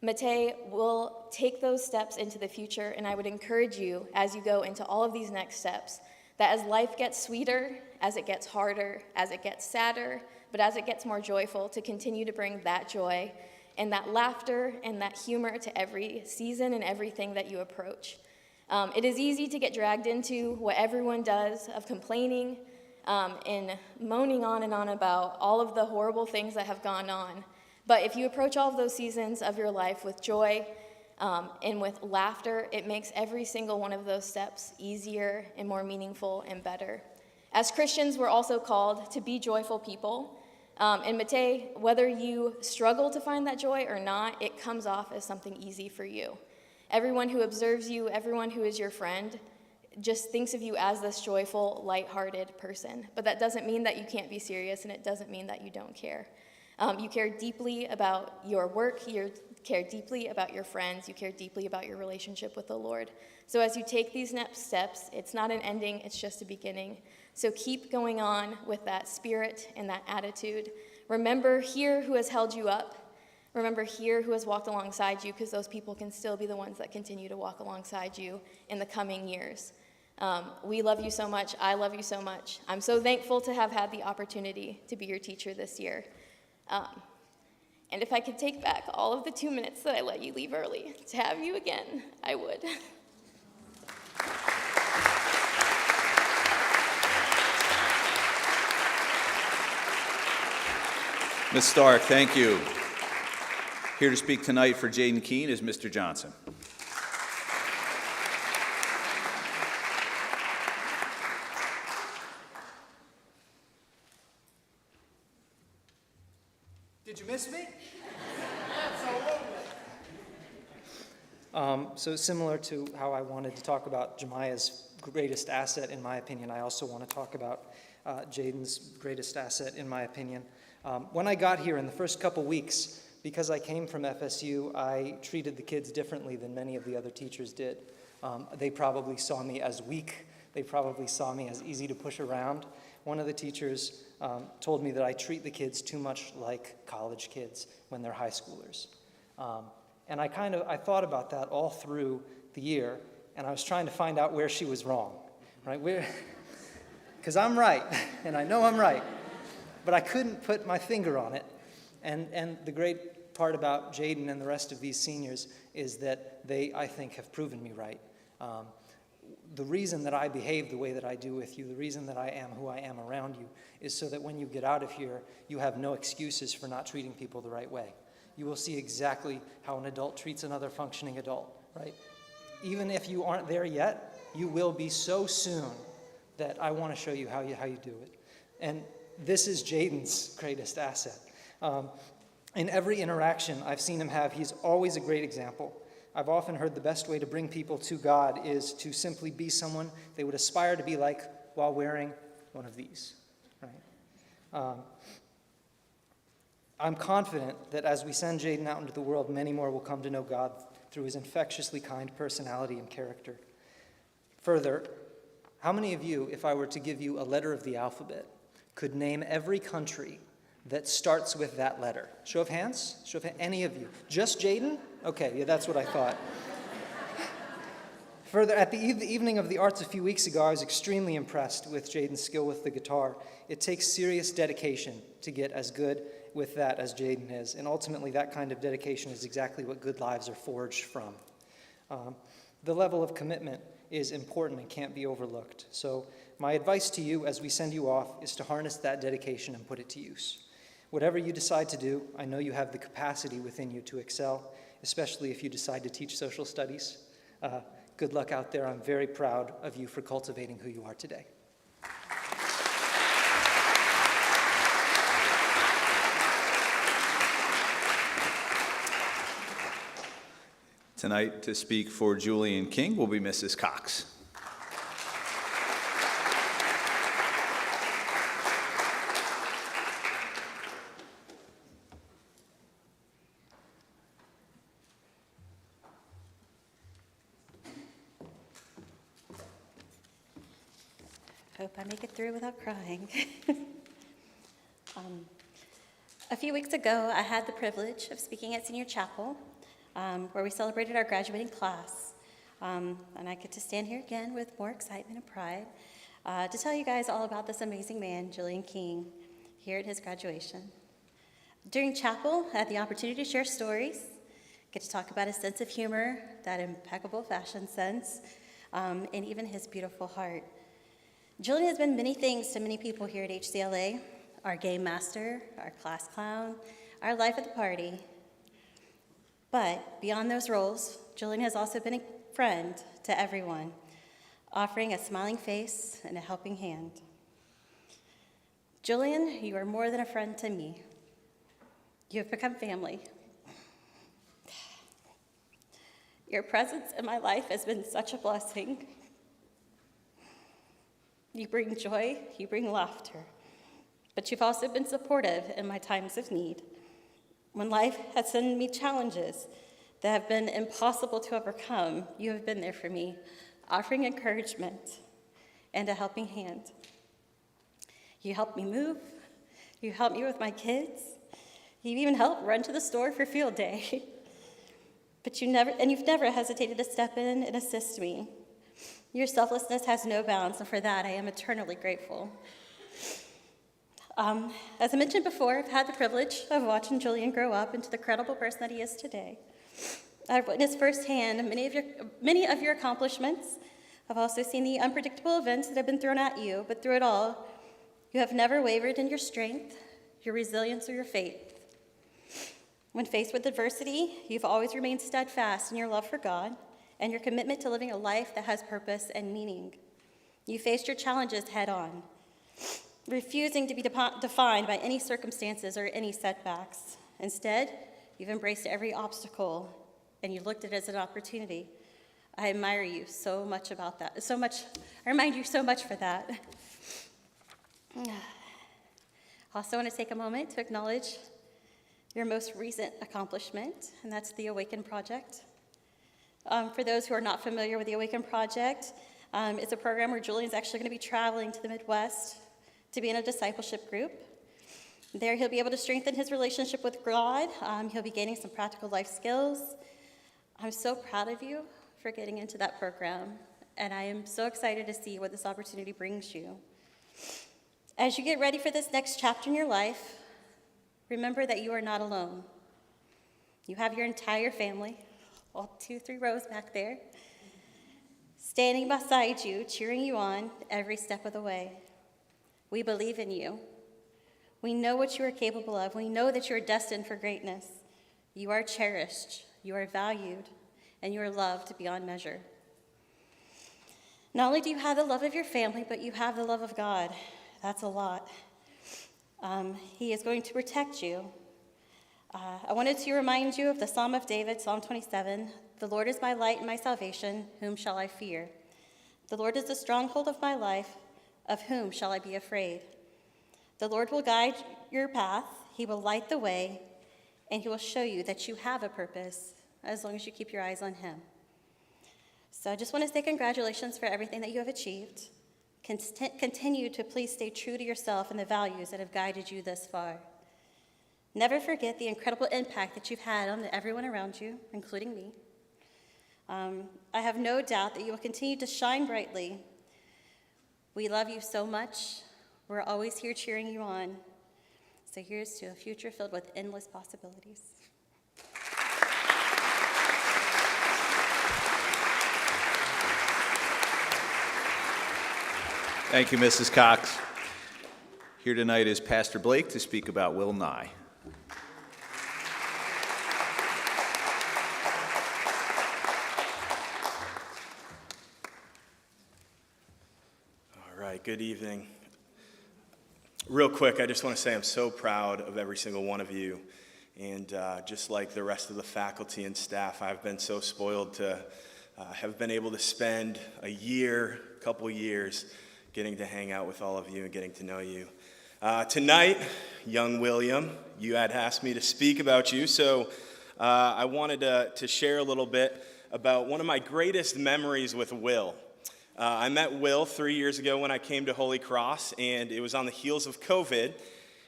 Matei will take those steps into the future, and I would encourage you, as you go into all of these next steps, that as life gets sweeter, as it gets harder, as it gets sadder, but as it gets more joyful, to continue to bring that joy and that laughter and that humor to every season and everything that you approach. It is easy to get dragged into what everyone does of complaining and moaning on and on about all of the horrible things that have gone on. But if you approach all of those seasons of your life with joy and with laughter, it makes every single one of those steps easier and more meaningful and better. As Christians, we're also called to be joyful people. And Matei, whether you struggle to find that joy or not, it comes off as something easy for you. Everyone who observes you, everyone who is your friend, just thinks of you as this joyful, lighthearted person. But that doesn't mean that you can't be serious, and it doesn't mean that you don't care. You care deeply about your work, you care deeply about your friends, you care deeply about your relationship with the Lord. So as you take these next steps, it's not an ending, it's just a beginning. So keep going on with that spirit and that attitude. Remember here who has held you up. Remember here who has walked alongside you, because those people can still be the ones that continue to walk alongside you in the coming years. We love you so much. I love you so much. I'm so thankful to have had the opportunity to be your teacher this year. And if I could take back all of the 2 minutes that I let you leave early to have you again, I would. Ms. Stark, thank you. Here to speak tonight for Jaden Keene is Mr. Johnson. Did you miss me? So similar to how I wanted to talk about Jemiah's greatest asset, in my opinion, I also want to talk about Jaden's greatest asset, in my opinion. When I got here in the first couple weeks, because I came from FSU, I treated the kids differently than many of the other teachers did. They probably saw me as weak. They probably saw me as easy to push around. One of the teachers told me that I treat the kids too much like college kids when they're high schoolers. And I thought about that all through the year, and I was trying to find out where she was wrong, right? Because I'm right, and I know I'm right, but I couldn't put my finger on it. And the great part about Jaden and the rest of these seniors is that they, I think, have proven me right. The reason that I behave the way that I do with you, the reason that I am who I am around you, is so that when you get out of here, you have no excuses for not treating people the right way. You will see exactly how an adult treats another functioning adult, right? Even if you aren't there yet, you will be so soon that I want to show you how you do it. And this is Jaden's greatest asset. In every interaction I've seen him have, he's always a great example. I've often heard the best way to bring people to God is to simply be someone they would aspire to be like while wearing one of these, right? I'm confident that as we send Jaden out into the world, many more will come to know God through his infectiously kind personality and character. Further, how many of you, if I were to give you a letter of the alphabet, could name every country that starts with that letter? Show of hands? Show of hands. Any of you? Just Jaden? Okay, yeah, that's what I thought. Further, at the evening of the arts a few weeks ago, I was extremely impressed with Jaden's skill with the guitar. It takes serious dedication to get as good with that as Jaden is, and ultimately that kind of dedication is exactly what good lives are forged from. The level of commitment is important and can't be overlooked. So my advice to you as we send you off is to harness that dedication and put it to use. Whatever you decide to do, I know you have the capacity within you to excel, especially if you decide to teach social studies. Good luck out there. I'm very proud of you for cultivating who you are today. Tonight, to speak for Julian King will be Mrs. Cox. Hope I make it through without crying. A few weeks ago, I had the privilege of speaking at Senior Chapel, where we celebrated our graduating class. And I get to stand here again with more excitement and pride to tell you guys all about this amazing man, Julian King, here at his graduation. During chapel, I had the opportunity to share stories, get to talk about his sense of humor, that impeccable fashion sense, and even his beautiful heart. Julian has been many things to many people here at HCLA: our game master, our class clown, our life at the party. But beyond those roles, Julian has also been a friend to everyone, offering a smiling face and a helping hand. Julian, you are more than a friend to me. You have become family. Your presence in my life has been such a blessing. You bring joy, you bring laughter, but you've also been supportive in my times of need. When life has sent me challenges that have been impossible to overcome, you have been there for me, offering encouragement and a helping hand. You helped me move, you helped me with my kids, you even helped run to the store for field day. But you've never hesitated to step in and assist me. Your selflessness has no bounds, and for that I am eternally grateful. As I mentioned before, I've had the privilege of watching Julian grow up into the credible person that he is today. I've witnessed firsthand many of your accomplishments. I've also seen the unpredictable events that have been thrown at you, but through it all, you have never wavered in your strength, your resilience, or your faith. When faced with adversity, you've always remained steadfast in your love for God and your commitment to living a life that has purpose and meaning. You faced your challenges head on, refusing to be defined by any circumstances or any setbacks. Instead, you've embraced every obstacle and you looked at it as an opportunity. I admire you so much about that. I remind you so much for that. I also want to take a moment to acknowledge your most recent accomplishment, and that's the Awaken Project. For those who are not familiar with the Awaken Project, it's a program where Julian's actually going to be traveling to the Midwest to be in a discipleship group. There he'll be able to strengthen his relationship with God. He'll be gaining some practical life skills. I'm so proud of you for getting into that program, and I am so excited to see what this opportunity brings you. As you get ready for this next chapter in your life, remember that you are not alone. You have your entire family, all 2-3 rows back there, standing beside you, cheering you on every step of the way. We believe in you. We know what you are capable of. We know that you are destined for greatness. You are cherished, you are valued, and you are loved beyond measure. Not only do you have the love of your family, but you have the love of God. That's a lot. He is going to protect you. I wanted to remind you of the Psalm of David, Psalm 27. The Lord is my light and my salvation. Whom shall I fear? The Lord is the stronghold of my life. Of whom shall I be afraid? The Lord will guide your path. He will light the way, and he will show you that you have a purpose as long as you keep your eyes on him. So I just want to say congratulations for everything that you have achieved. Continue to please stay true to yourself and the values that have guided you thus far. Never forget the incredible impact that you've had on everyone around you, including me. I have no doubt that you will continue to shine brightly. We love you so much. We're always here cheering you on. So here's to a future filled with endless possibilities. Thank you, Mrs. Cox. Here tonight is Pastor Blake to speak about Will Nye. All right, good evening. Real quick, I just want to say I'm so proud of every single one of you. And just like the rest of the faculty and staff, I've been so spoiled to have been able to spend a couple years getting to hang out with all of you and getting to know you. Tonight, young William, you had asked me to speak about you, so I wanted to share a little bit about one of my greatest memories with Will. I met Will 3 years ago when I came to Holy Cross, and it was on the heels of COVID.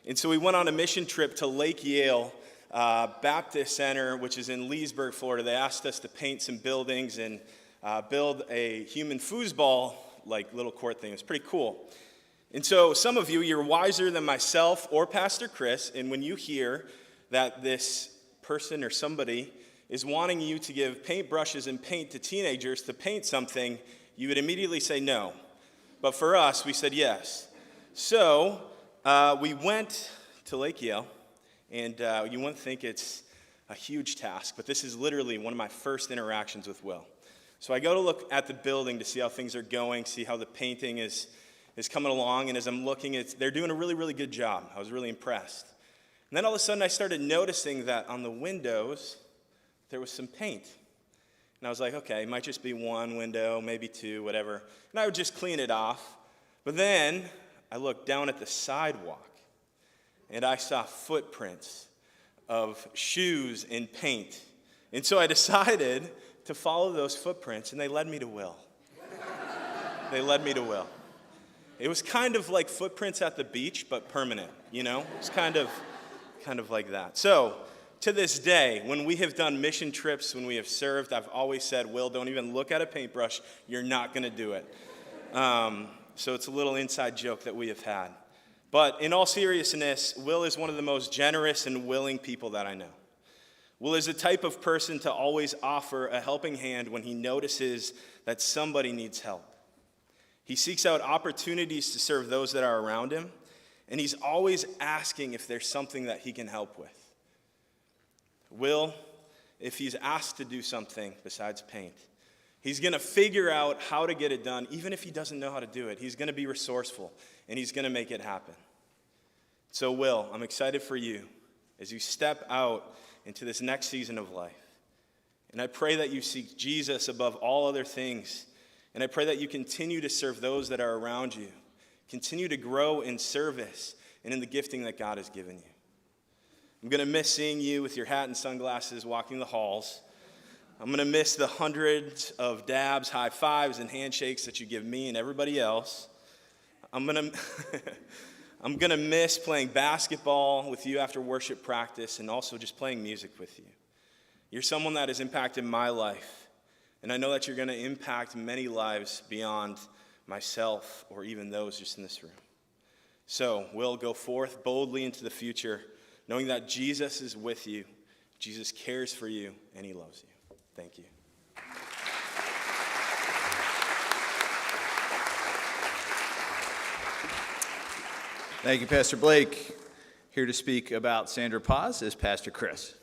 And so we went on a mission trip to Lake Yale Baptist Center, which is in Leesburg, Florida. They asked us to paint some buildings and build a human foosball, like little court thing. It was pretty cool. And so some of you, you're wiser than myself or Pastor Chris, and when you hear that this person or somebody is wanting you to give paintbrushes and paint to teenagers to paint something, you would immediately say no. But for us, we said yes. So we went to Lake Yale, and you wouldn't think it's a huge task, but this is literally one of my first interactions with Will. So I go to look at the building to see how things are going, see how the painting is coming along, and as I'm looking, they're doing a really, really good job. I was really impressed. And then all of a sudden, I started noticing that on the windows, there was some paint. And I was like, okay, it might just be one window, maybe two, whatever. And I would just clean it off. But then I looked down at the sidewalk, and I saw footprints of shoes and paint. And so I decided to follow those footprints, and they led me to Will. They led me to Will. It was kind of like footprints at the beach, but permanent, you know? It's kind of like that. So, to this day, when we have done mission trips, when we have served, I've always said, Will, don't even look at a paintbrush. You're not going to do it. So it's a little inside joke that we have had. But in all seriousness, Will is one of the most generous and willing people that I know. Will is the type of person to always offer a helping hand when he notices that somebody needs help. He seeks out opportunities to serve those that are around him, and he's always asking if there's something that he can help with. Will, if he's asked to do something besides paint, he's going to figure out how to get it done, even if he doesn't know how to do it. He's going to be resourceful, and he's going to make it happen. So, Will, I'm excited for you as you step out into this next season of life. And I pray that you seek Jesus above all other things. And I pray that you continue to serve those that are around you. Continue to grow in service and in the gifting that God has given you. I'm going to miss seeing you with your hat and sunglasses walking the halls. I'm going to miss the hundreds of dabs, high fives, and handshakes that you give me and everybody else. I'm going to miss playing basketball with you after worship practice and also just playing music with you. You're someone that has impacted my life, and I know that you're going to impact many lives beyond myself or even those just in this room. So we'll go forth boldly into the future, knowing that Jesus is with you, Jesus cares for you, and he loves you. Thank you. Thank you, Pastor Blake. Here to speak about Sandra Paz is Pastor Chris.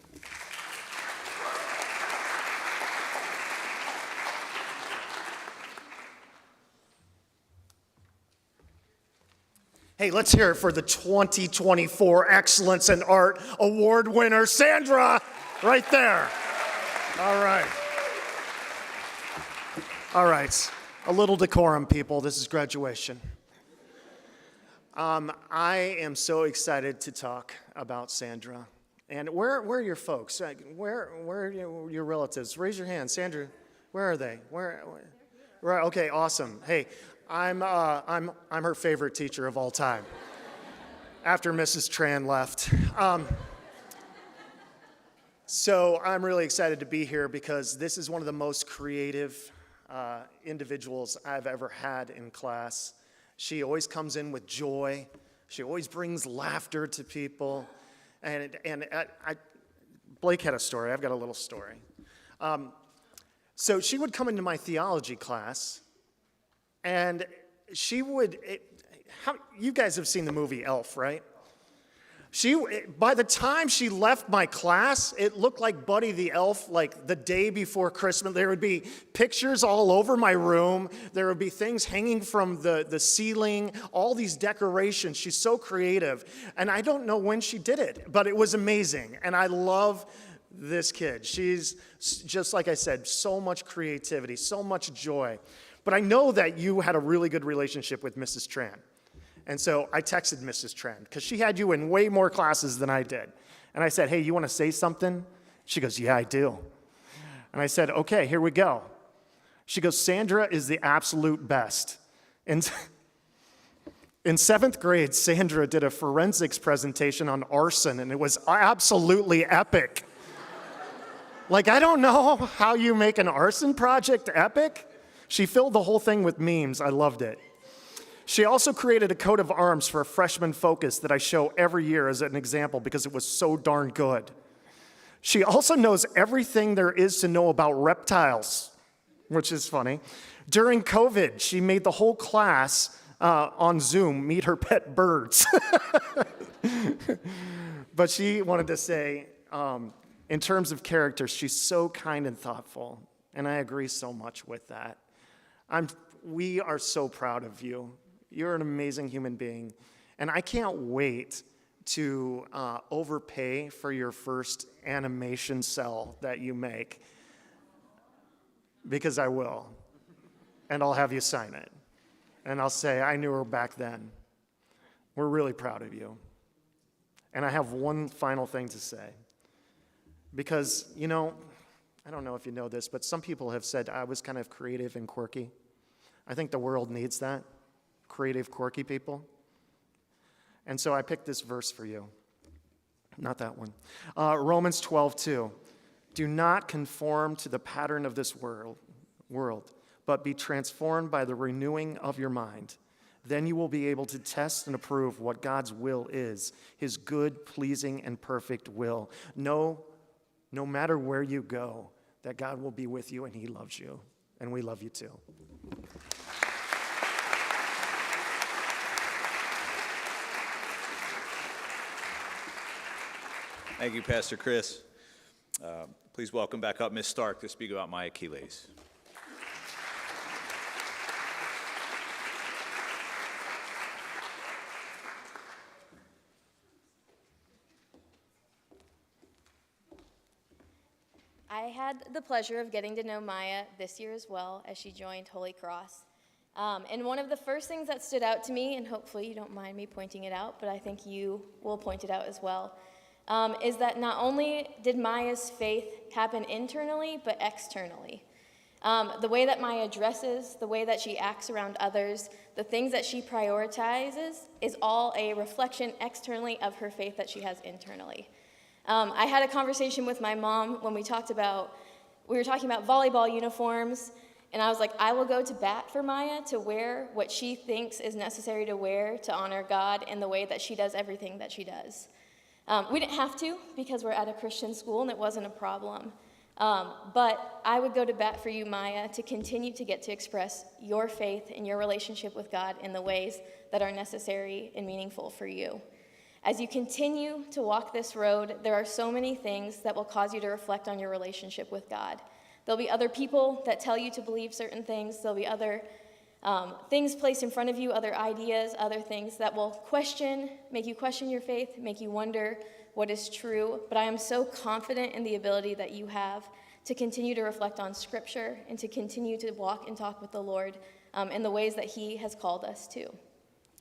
Hey, let's hear it for the 2024 Excellence in Art Award winner, Sandra, right there. All right. All right. A little decorum, people. This is graduation. I am so excited to talk about Sandra. And where are your folks? Where are your relatives? Raise your hand. Sandra, where are they? Where? Right. Okay. Awesome. Hey, I'm her favorite teacher of all time. After Mrs. Tran left. So I'm really excited to be here because this is one of the most creative individuals I've ever had in class. She always comes in with joy. She always brings laughter to people. And Blake had a story. I've got a little story. So she would come into my theology class, and she would, you guys have seen the movie Elf, right? By the time she left my class, it looked like Buddy the Elf, like the day before Christmas. There would be pictures all over my room. There would be things hanging from the ceiling, all these decorations. She's so creative. And I don't know when she did it, but it was amazing. And I love this kid. She's, just like I said, so much creativity, so much joy. But I know that you had a really good relationship with Mrs. Tran. And so I texted Mrs. Tran, because she had you in way more classes than I did. And I said, hey, you want to say something? She goes, yeah, I do. And I said, okay, here we go. She goes, Sandra is the absolute best. And in 7th grade, Sandra did a forensics presentation on arson, and it was absolutely epic. Like, I don't know how you make an arson project epic. She filled the whole thing with memes. I loved it. She also created a coat of arms for a freshman focus that I show every year as an example because it was so darn good. She also knows everything there is to know about reptiles, which is funny. During COVID, she made the whole class on Zoom meet her pet birds. But she wanted to say, in terms of character, she's so kind and thoughtful, and I agree so much with that. We are so proud of you. You're an amazing human being, and I can't wait to overpay for your first animation cell that you make, because I will, and I'll have you sign it, and I'll say, I knew her back then. We're really proud of you. And I have one final thing to say, because, you know, I don't know if you know this, but some people have said I was kind of creative and quirky. I think the world needs that. Creative, quirky people. And so I picked this verse for you. Not that one. Romans 12:2. Do not conform to the pattern of this world, but be transformed by the renewing of your mind. Then you will be able to test and approve what God's will is, his good, pleasing, and perfect will. No matter where you go, that God will be with you and he loves you. And we love you too. Thank you, Pastor Chris. Please welcome back up Ms. Stark to speak about my Achilles. I had the pleasure of getting to know Maya this year as well as she joined Holy Cross. And one of the first things that stood out to me, and hopefully you don't mind me pointing it out, but I think you will point it out as well, is that not only did Maya's faith happen internally, but externally. The way that Maya dresses, the way that she acts around others, the things that she prioritizes is all a reflection externally of her faith that she has internally. I had a conversation with my mom when we were talking about volleyball uniforms, and I was like, I will go to bat for Maya to wear what she thinks is necessary to wear to honor God in the way that she does everything that she does. We didn't have to because we're at a Christian school and it wasn't a problem. But I would go to bat for you, Maya, to continue to get to express your faith and your relationship with God in the ways that are necessary and meaningful for you. As you continue to walk this road, there are so many things that will cause you to reflect on your relationship with God. There'll be other people that tell you to believe certain things. There'll be other things placed in front of you, other ideas, other things that will make you question your faith, make you wonder what is true. But I am so confident in the ability that you have to continue to reflect on Scripture and to continue to walk and talk with the Lord in the ways that He has called us to.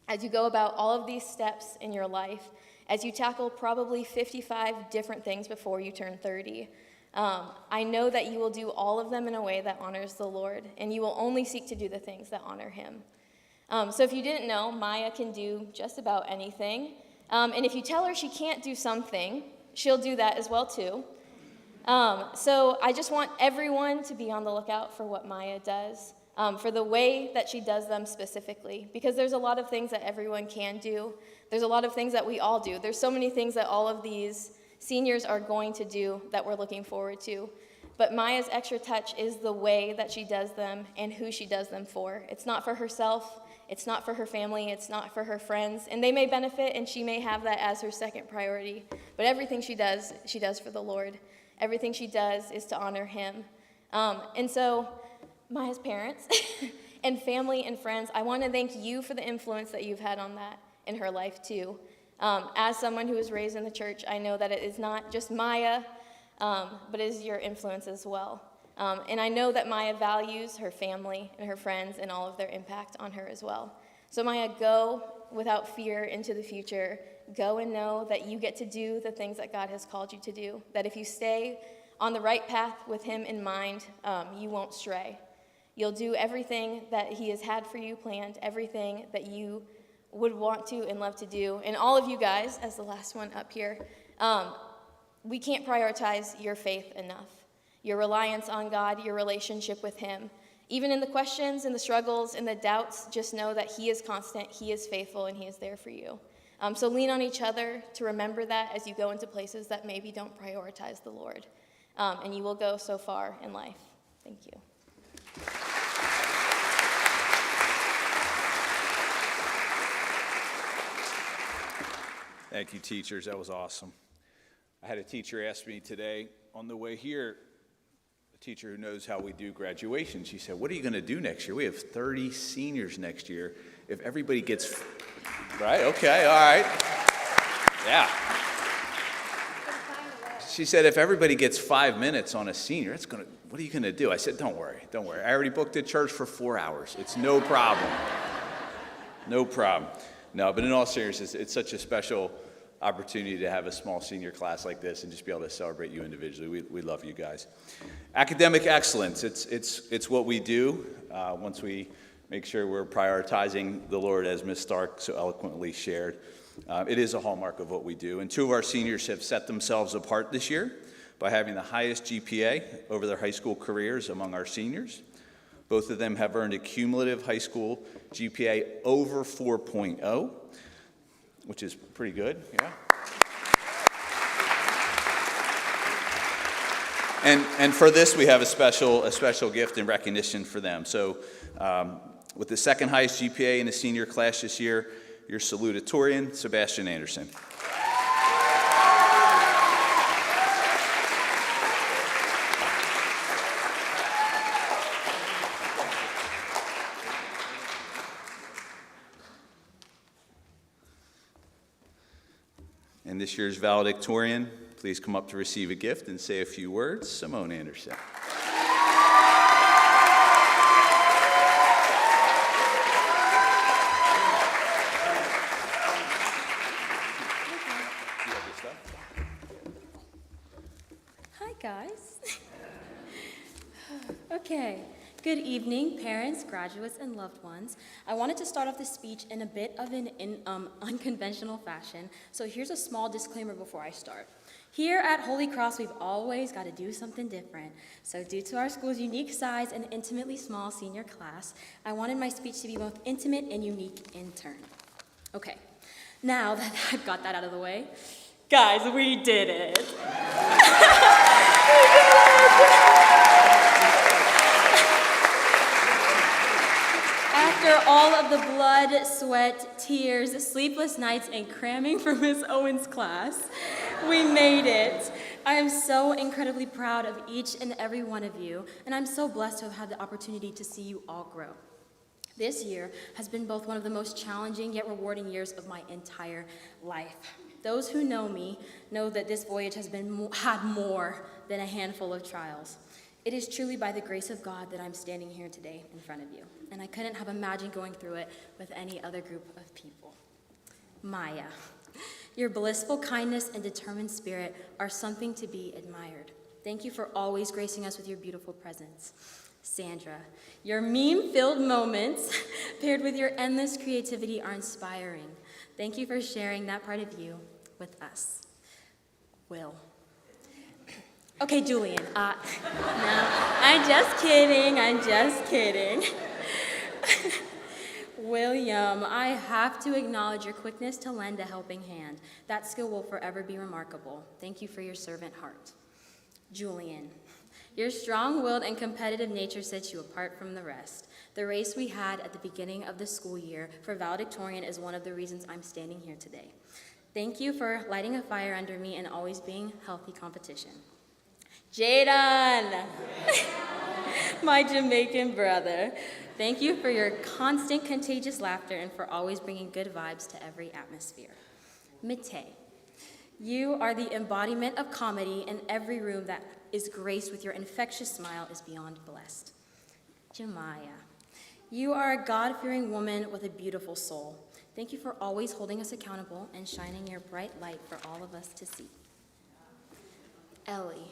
As you go about all of these steps in your life, as you tackle probably 55 different things before you turn 30, I know that you will do all of them in a way that honors the Lord, and you will only seek to do the things that honor Him. So if you didn't know, Maya can do just about anything. And if you tell her she can't do something, she'll do that as well too. So I just want everyone to be on the lookout for what Maya does, for the way that she does them specifically, because there's a lot of things that everyone can do. There's a lot of things that we all do. There's so many things that all of these seniors are going to do that we're looking forward to. But Maya's extra touch is the way that she does them and who she does them for. It's not for herself. It's not for her family, it's not for her friends, and they may benefit and she may have that as her second priority. But everything she does for the Lord. Everything she does is to honor him. And so, Maya's parents and family and friends, I want to thank you for the influence that you've had on that in her life too. As someone who was raised in the church, I know that it is not just Maya, but it is your influence as well. And I know that Maya values her family and her friends and all of their impact on her as well. So Maya, go without fear into the future. Go and know that you get to do the things that God has called you to do. That if you stay on the right path with him in mind, you won't stray. You'll do everything that he has had for you planned, everything that you would want to and love to do. And all of you guys, as the last one up here, we can't prioritize your faith enough. Your reliance on God, your relationship with him. Even in the questions and the struggles and the doubts, just know that he is constant, he is faithful, and he is there for you. So lean on each other to remember that as you go into places that maybe don't prioritize the Lord. And you will go so far in life. Thank you. Thank you, teachers. That was awesome. I had a teacher ask me today on the way here, a teacher who knows how we do graduation. She said, "What are you going to do next year? We have 30 seniors next year. If everybody gets..." Right? Okay, all right. Yeah. She said, if everybody gets 5 minutes on a senior, what are you going to do? I said, don't worry. I already booked a church for 4 hours. It's no problem. No problem. No, but in all seriousness, it's such a special opportunity to have a small senior class like this and just be able to celebrate you individually. We love you guys. Academic excellence, it's what we do once we make sure we're prioritizing the Lord, as Ms. Stark so eloquently shared. It is a hallmark of what we do. And 2 of our seniors have set themselves apart this year by having the highest GPA over their high school careers among our seniors. Both of them have earned a cumulative high school GPA over 4.0, which is pretty good, yeah. And for this, we have a special gift and recognition for them. So with the second highest GPA in the senior class this year, your salutatorian, Sebastian Anderson. And this year's valedictorian, please come up to receive a gift and say a few words. Simone Anderson. Hi, guys. Okay. Good evening, parents, graduates, and loved ones. I wanted to start off this speech in a bit of an unconventional fashion, so here's a small disclaimer before I start. Here at Holy Cross, we've always got to do something different. So due to our school's unique size and intimately small senior class, I wanted my speech to be both intimate and unique in turn. Okay, now that I've got that out of the way, guys, we did it. We did it. After all of the blood, sweat, tears, sleepless nights, and cramming for Miss Owen's class, we made it. I am so incredibly proud of each and every one of you, and I'm so blessed to have had the opportunity to see you all grow. This year has been both one of the most challenging yet rewarding years of my entire life. Those who know me know that this voyage has had more than a handful of trials. It is truly by the grace of God that I'm standing here today in front of you, and I couldn't have imagined going through it with any other group of people. Maya, your blissful kindness and determined spirit are something to be admired. Thank you for always gracing us with your beautiful presence. Sandra, your meme-filled moments paired with your endless creativity are inspiring. Thank you for sharing that part of you with us. Will. Okay, Julian, no, I'm just kidding. William, I have to acknowledge your quickness to lend a helping hand. That skill will forever be remarkable. Thank you for your servant heart. Julian, Your strong-willed and competitive nature sets you apart from the rest. The race we had at the beginning of the school year for valedictorian is one of the reasons I'm standing here today. Thank you for lighting a fire under me and always being healthy competition. Jaden, my Jamaican brother, thank you for your constant contagious laughter and for always bringing good vibes to every atmosphere. Mite, you are the embodiment of comedy, and every room that is graced with your infectious smile is beyond blessed. Jemiah, you are a God-fearing woman with a beautiful soul. Thank you for always holding us accountable and shining your bright light for all of us to see. Ellie,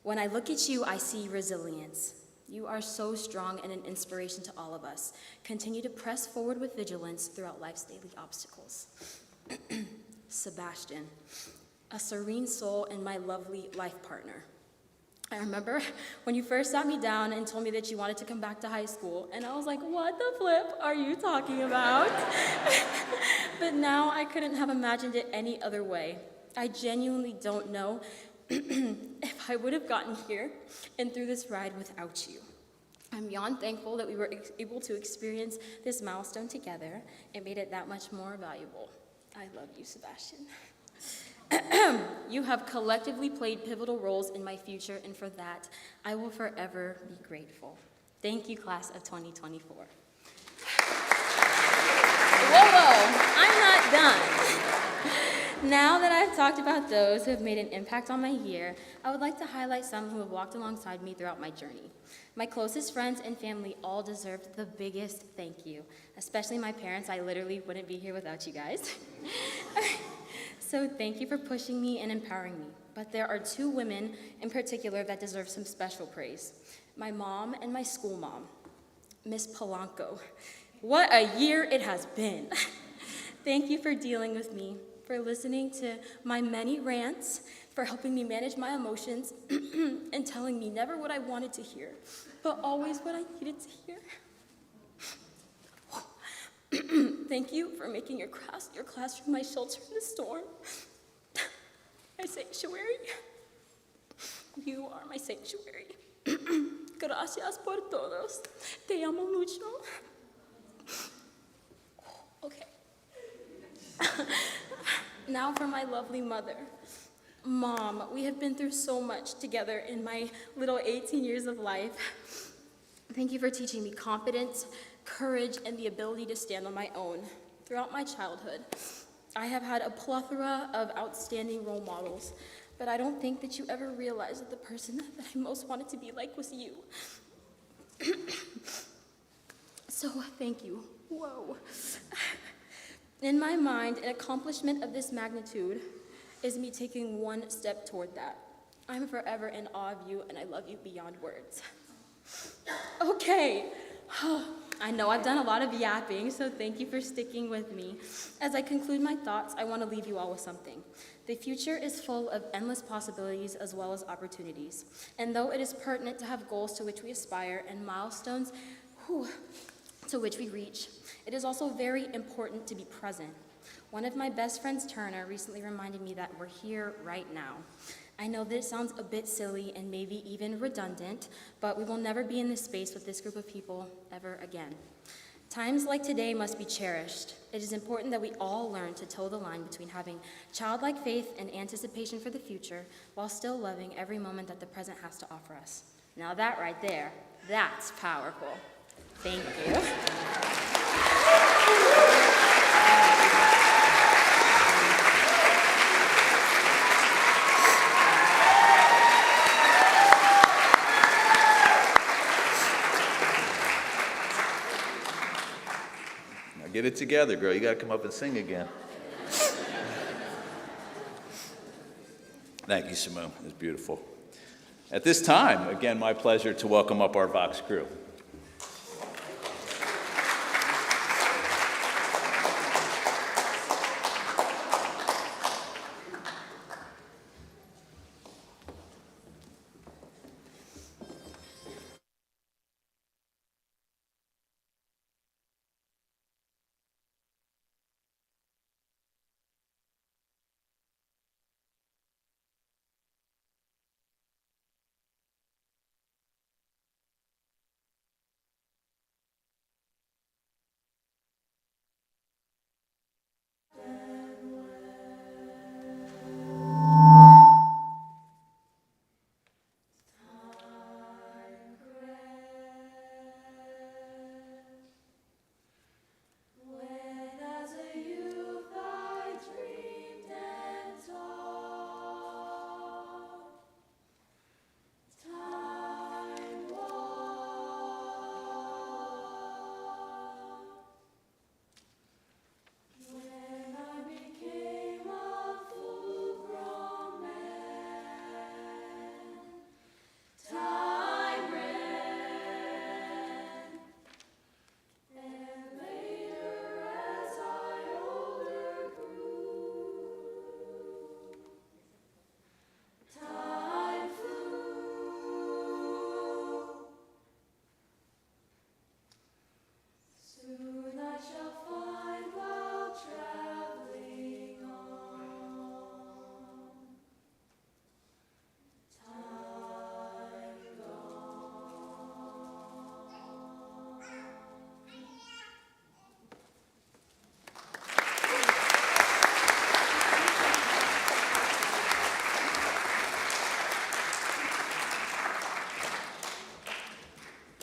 when I look at you, I see resilience. You are so strong and an inspiration to all of us. Continue to press forward with vigilance throughout life's daily obstacles. Sebastian, a serene soul and my lovely life partner. I remember when you first sat me down and told me that you wanted to come back to high school, and I was like, what the flip are you talking about? But now I couldn't have imagined it any other way. I genuinely don't know if I would have gotten here and through this ride without you. I'm beyond thankful that we were able to experience this milestone together. It made it that much more valuable. I love you, Sebastian. You have collectively played pivotal roles in my future, and for that, I will forever be grateful. Thank you, class of 2024. Whoa, I'm not done. Now that I've talked about those who have made an impact on my year, I would like to highlight some who have walked alongside me throughout my journey. My closest friends and family all deserved the biggest thank you, especially my parents. I literally wouldn't be here without you guys. So thank you for pushing me and empowering me. But there are two women in particular that deserve some special praise. My mom and my school mom, Miss Polanco. What a year it has been. Thank you for dealing with me, for listening to my many rants, for helping me manage my emotions, and telling me never what I wanted to hear, but always what I needed to hear. Thank you for making your classroom my shelter in the storm. My sanctuary. You are my sanctuary. Gracias por todos. Te amo mucho. Okay. Now for my lovely mother. Mom, we have been through so much together in my little 18 years of life. Thank you for teaching me confidence, courage, and the ability to stand on my own. Throughout my childhood, I have had a plethora of outstanding role models, but I don't think that you ever realized that the person that I most wanted to be like was you. So thank you. Whoa. In my mind, an accomplishment of this magnitude is me taking one step toward that. I'm forever in awe of you, and I love you beyond words. Okay. I know I've done a lot of yapping, so thank you for sticking with me. As I conclude my thoughts, I want to leave you all with something. The future is full of endless possibilities as well as opportunities. And though it is pertinent to have goals to which we aspire and milestones to which we reach, it is also very important to be present. One of my best friends, Turner, recently reminded me that we're here right now. I know this sounds a bit silly and maybe even redundant, but we will never be in this space with this group of people ever again. Times like today must be cherished. It is important that we all learn to toe the line between having childlike faith and anticipation for the future while still loving every moment that the present has to offer us. Now that right there, that's powerful. Thank you. Get it together, girl. You got to come up and sing again. Thank you, Simone. It was beautiful. At this time, again, my pleasure to welcome up our Vox crew.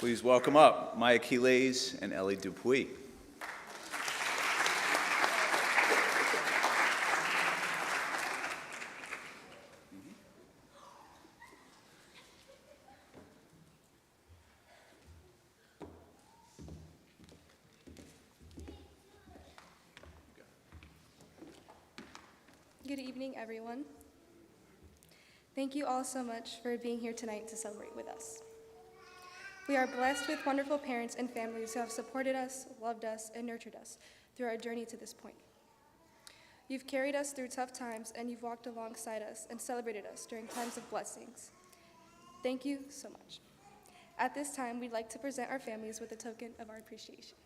Please welcome up Maya Quiles and Ellie Dupuis. Good evening, everyone. Thank you all so much for being here tonight to celebrate with us. We are blessed with wonderful parents and families who have supported us, loved us, and nurtured us through our journey to this point. You've carried us through tough times, and you've walked alongside us and celebrated us during times of blessings. Thank you so much. At this time, we'd like to present our families with a token of our appreciation.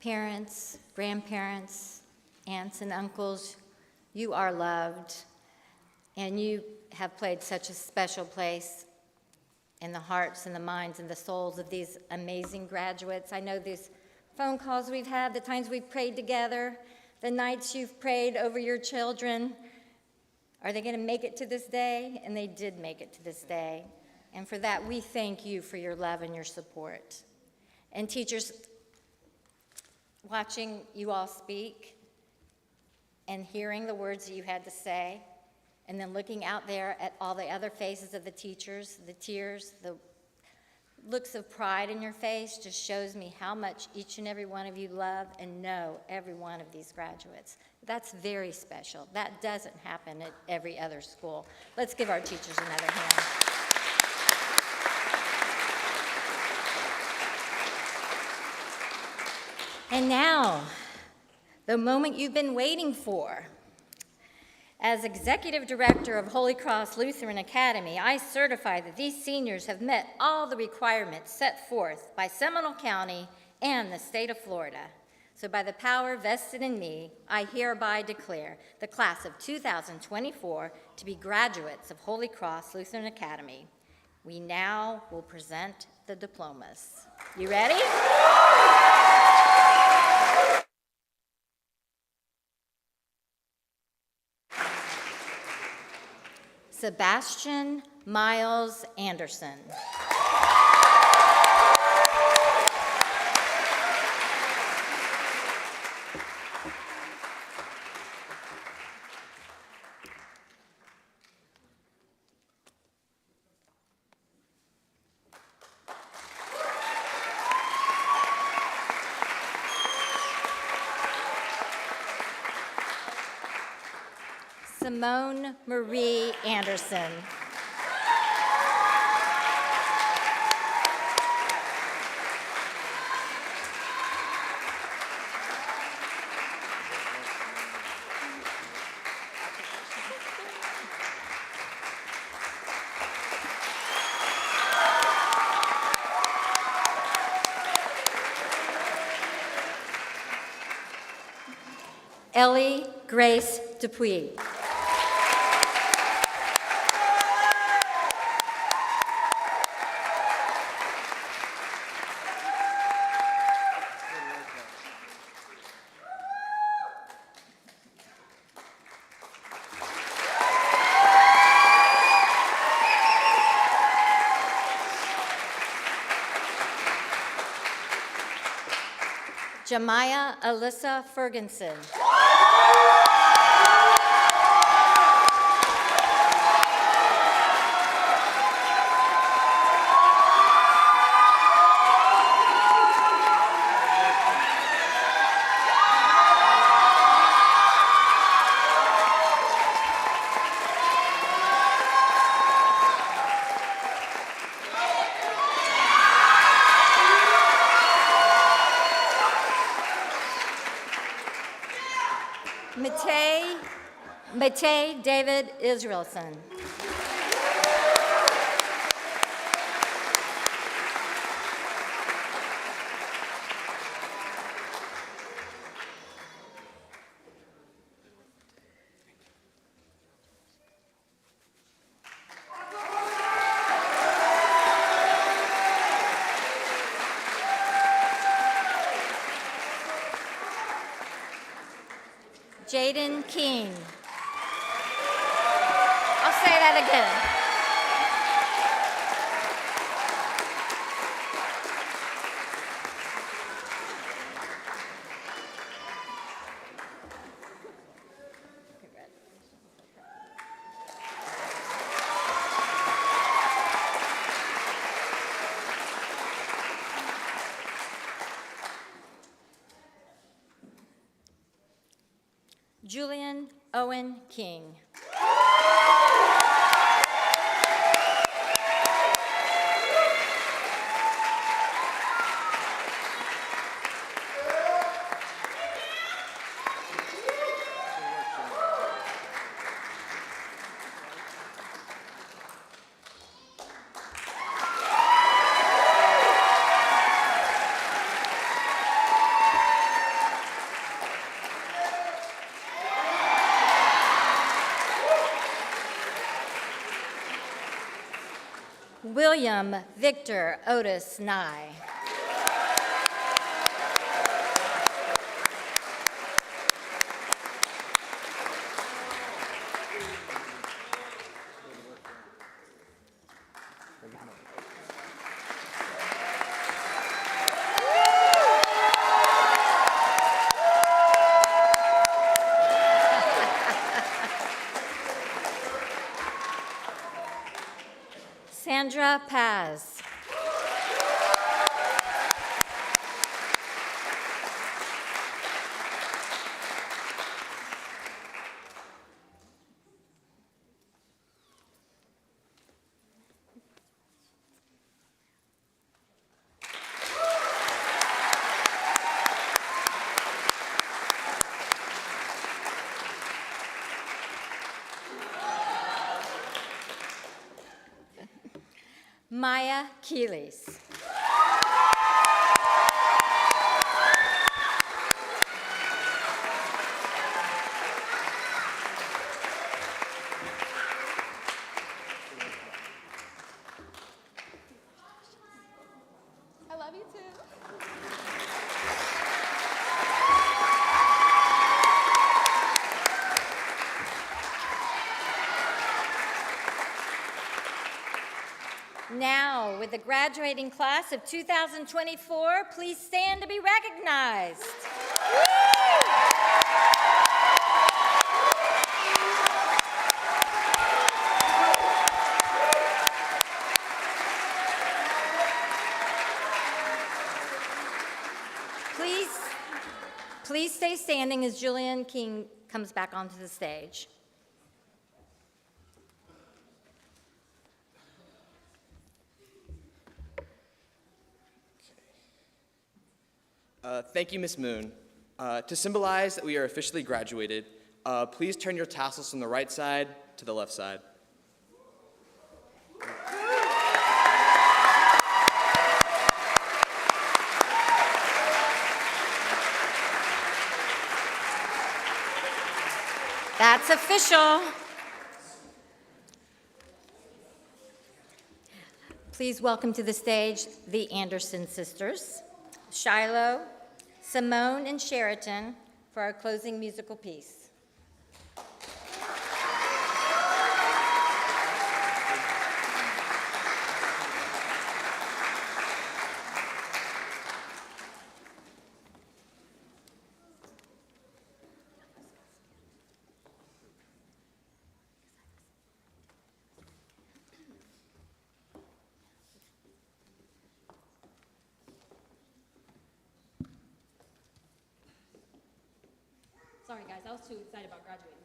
Parents, grandparents, aunts and uncles, you are loved, and you have played such a special place in the hearts and the minds and the souls of these amazing graduates. I know these phone calls we've had, the times we've prayed together, the nights you've prayed over your children. Are they going to make it to this day? And they did make it to this day. And for that, we thank you for your love and your support. And teachers, watching you all speak and hearing the words that you had to say, and then looking out there at all the other faces of the teachers, the tears, the looks of pride in your face just shows me how much each and every one of you love and know every one of these graduates. That's very special. That doesn't happen at every other school. Let's give our teachers another hand. And now, the moment you've been waiting for. As Executive Director of Holy Cross Lutheran Academy, I certify that these seniors have met all the requirements set forth by Seminole County and the state of Florida. So by the power vested in me, I hereby declare the class of 2024 to be graduates of Holy Cross Lutheran Academy. We now will present the diplomas. You ready? Sebastian Miles Anderson. Simone Marie Anderson. Ellie Grace Dupuis. Jemiah Alyssa Ferguson. Matei David Israelson. Jaden King. I'll say that again. Julian Owen King. William Victor Otis Nye. Sandra Paz. Maya Keelis. I love you too. Now, with the graduating class of 2024, please stand to be recognized. Please stay standing as Julian King comes back onto the stage. Thank you, Ms. Moon. To symbolize that we are officially graduated, please turn your tassels from the right side to the left side. That's official. Please welcome to the stage the Anderson sisters, Shiloh, Simone, and Sheraton, for our closing musical piece. Sorry, guys, I was too excited about graduating.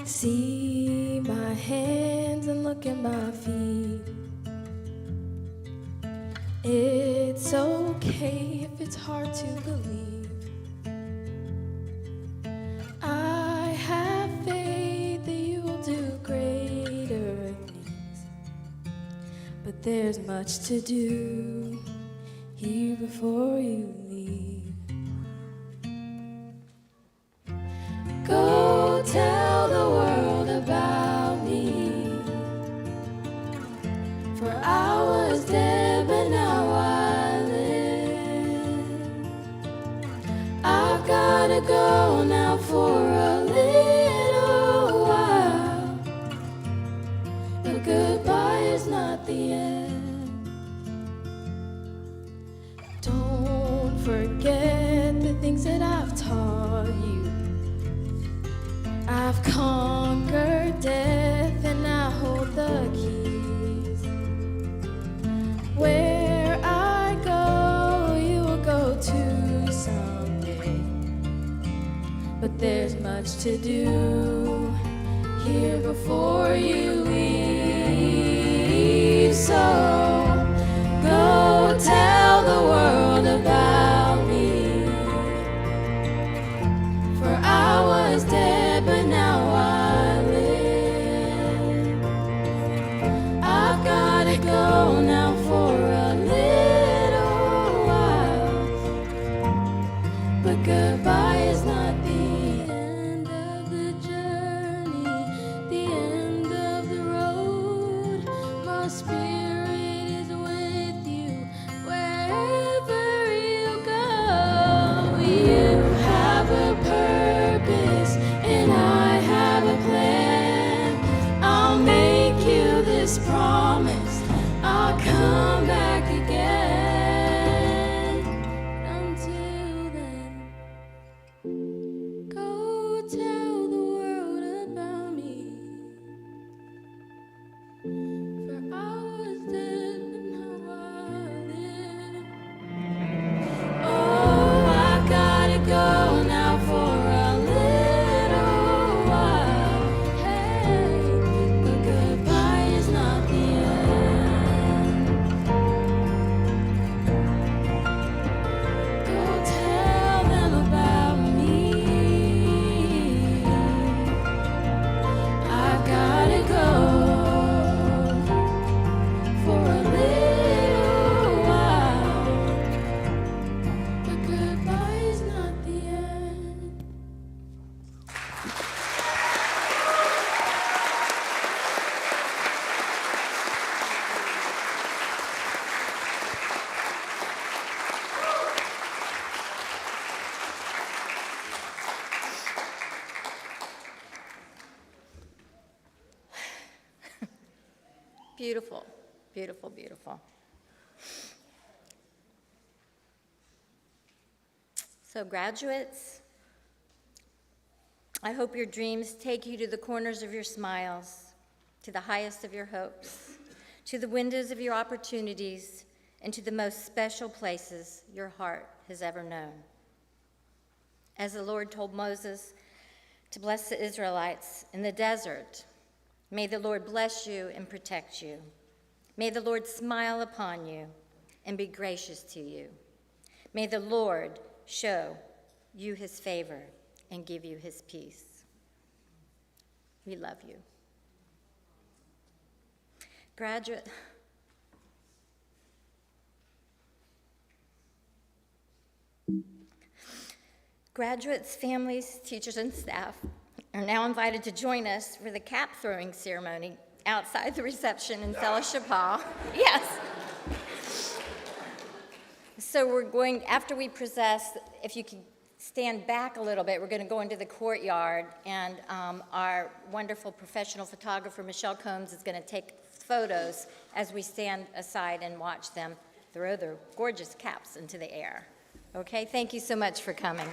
See my hands and look at my feet. It's okay if it's hard to believe. I have faith that you will do greater things. But there's much to do here before you leave. Go tell the world about me. For I was dead, but now I live. I've gotta go now for a little while. But goodbye is not the end. Don't forget the things that I've taught you. I've conquered death and I hold the keys. Where I go, you will go too someday. But there's much to do here before you leave. So go tell the world about me. For I was dead, but now I live. I've gotta go now for a little while. But goodbye is not the end of the journey, the end of the road. My spirit is with you wherever you go. You have a purpose and I have a plan. I'll make you this promise, I'll come back again. Until then, go tell the world about me. For I was dead, but now I live. Oh, I've gotta go now for a little while. Hey, but goodbye is not the end. Go tell them about me. I've gotta go for a little while. But goodbye is not the end. Beautiful, beautiful, beautiful. So graduates, I hope your dreams take you to the corners of your smiles, to the highest of your hopes, to the windows of your opportunities, and to the most special places your heart has ever known. As the Lord told Moses to bless the Israelites in the desert, may the Lord bless you and protect you. May the Lord smile upon you and be gracious to you. May the Lord show you his favor and give you his peace. We love you. Graduates, families, teachers, and staff are now invited to join us for the cap throwing ceremony outside the reception in Fellowship Hall. Yes. So we're going, after we process, if you could stand back a little bit, we're going to go into the courtyard, and our wonderful professional photographer, Michelle Combs, is going to take photos as we stand aside and watch them throw their gorgeous caps into the air. Okay, thank you so much for coming.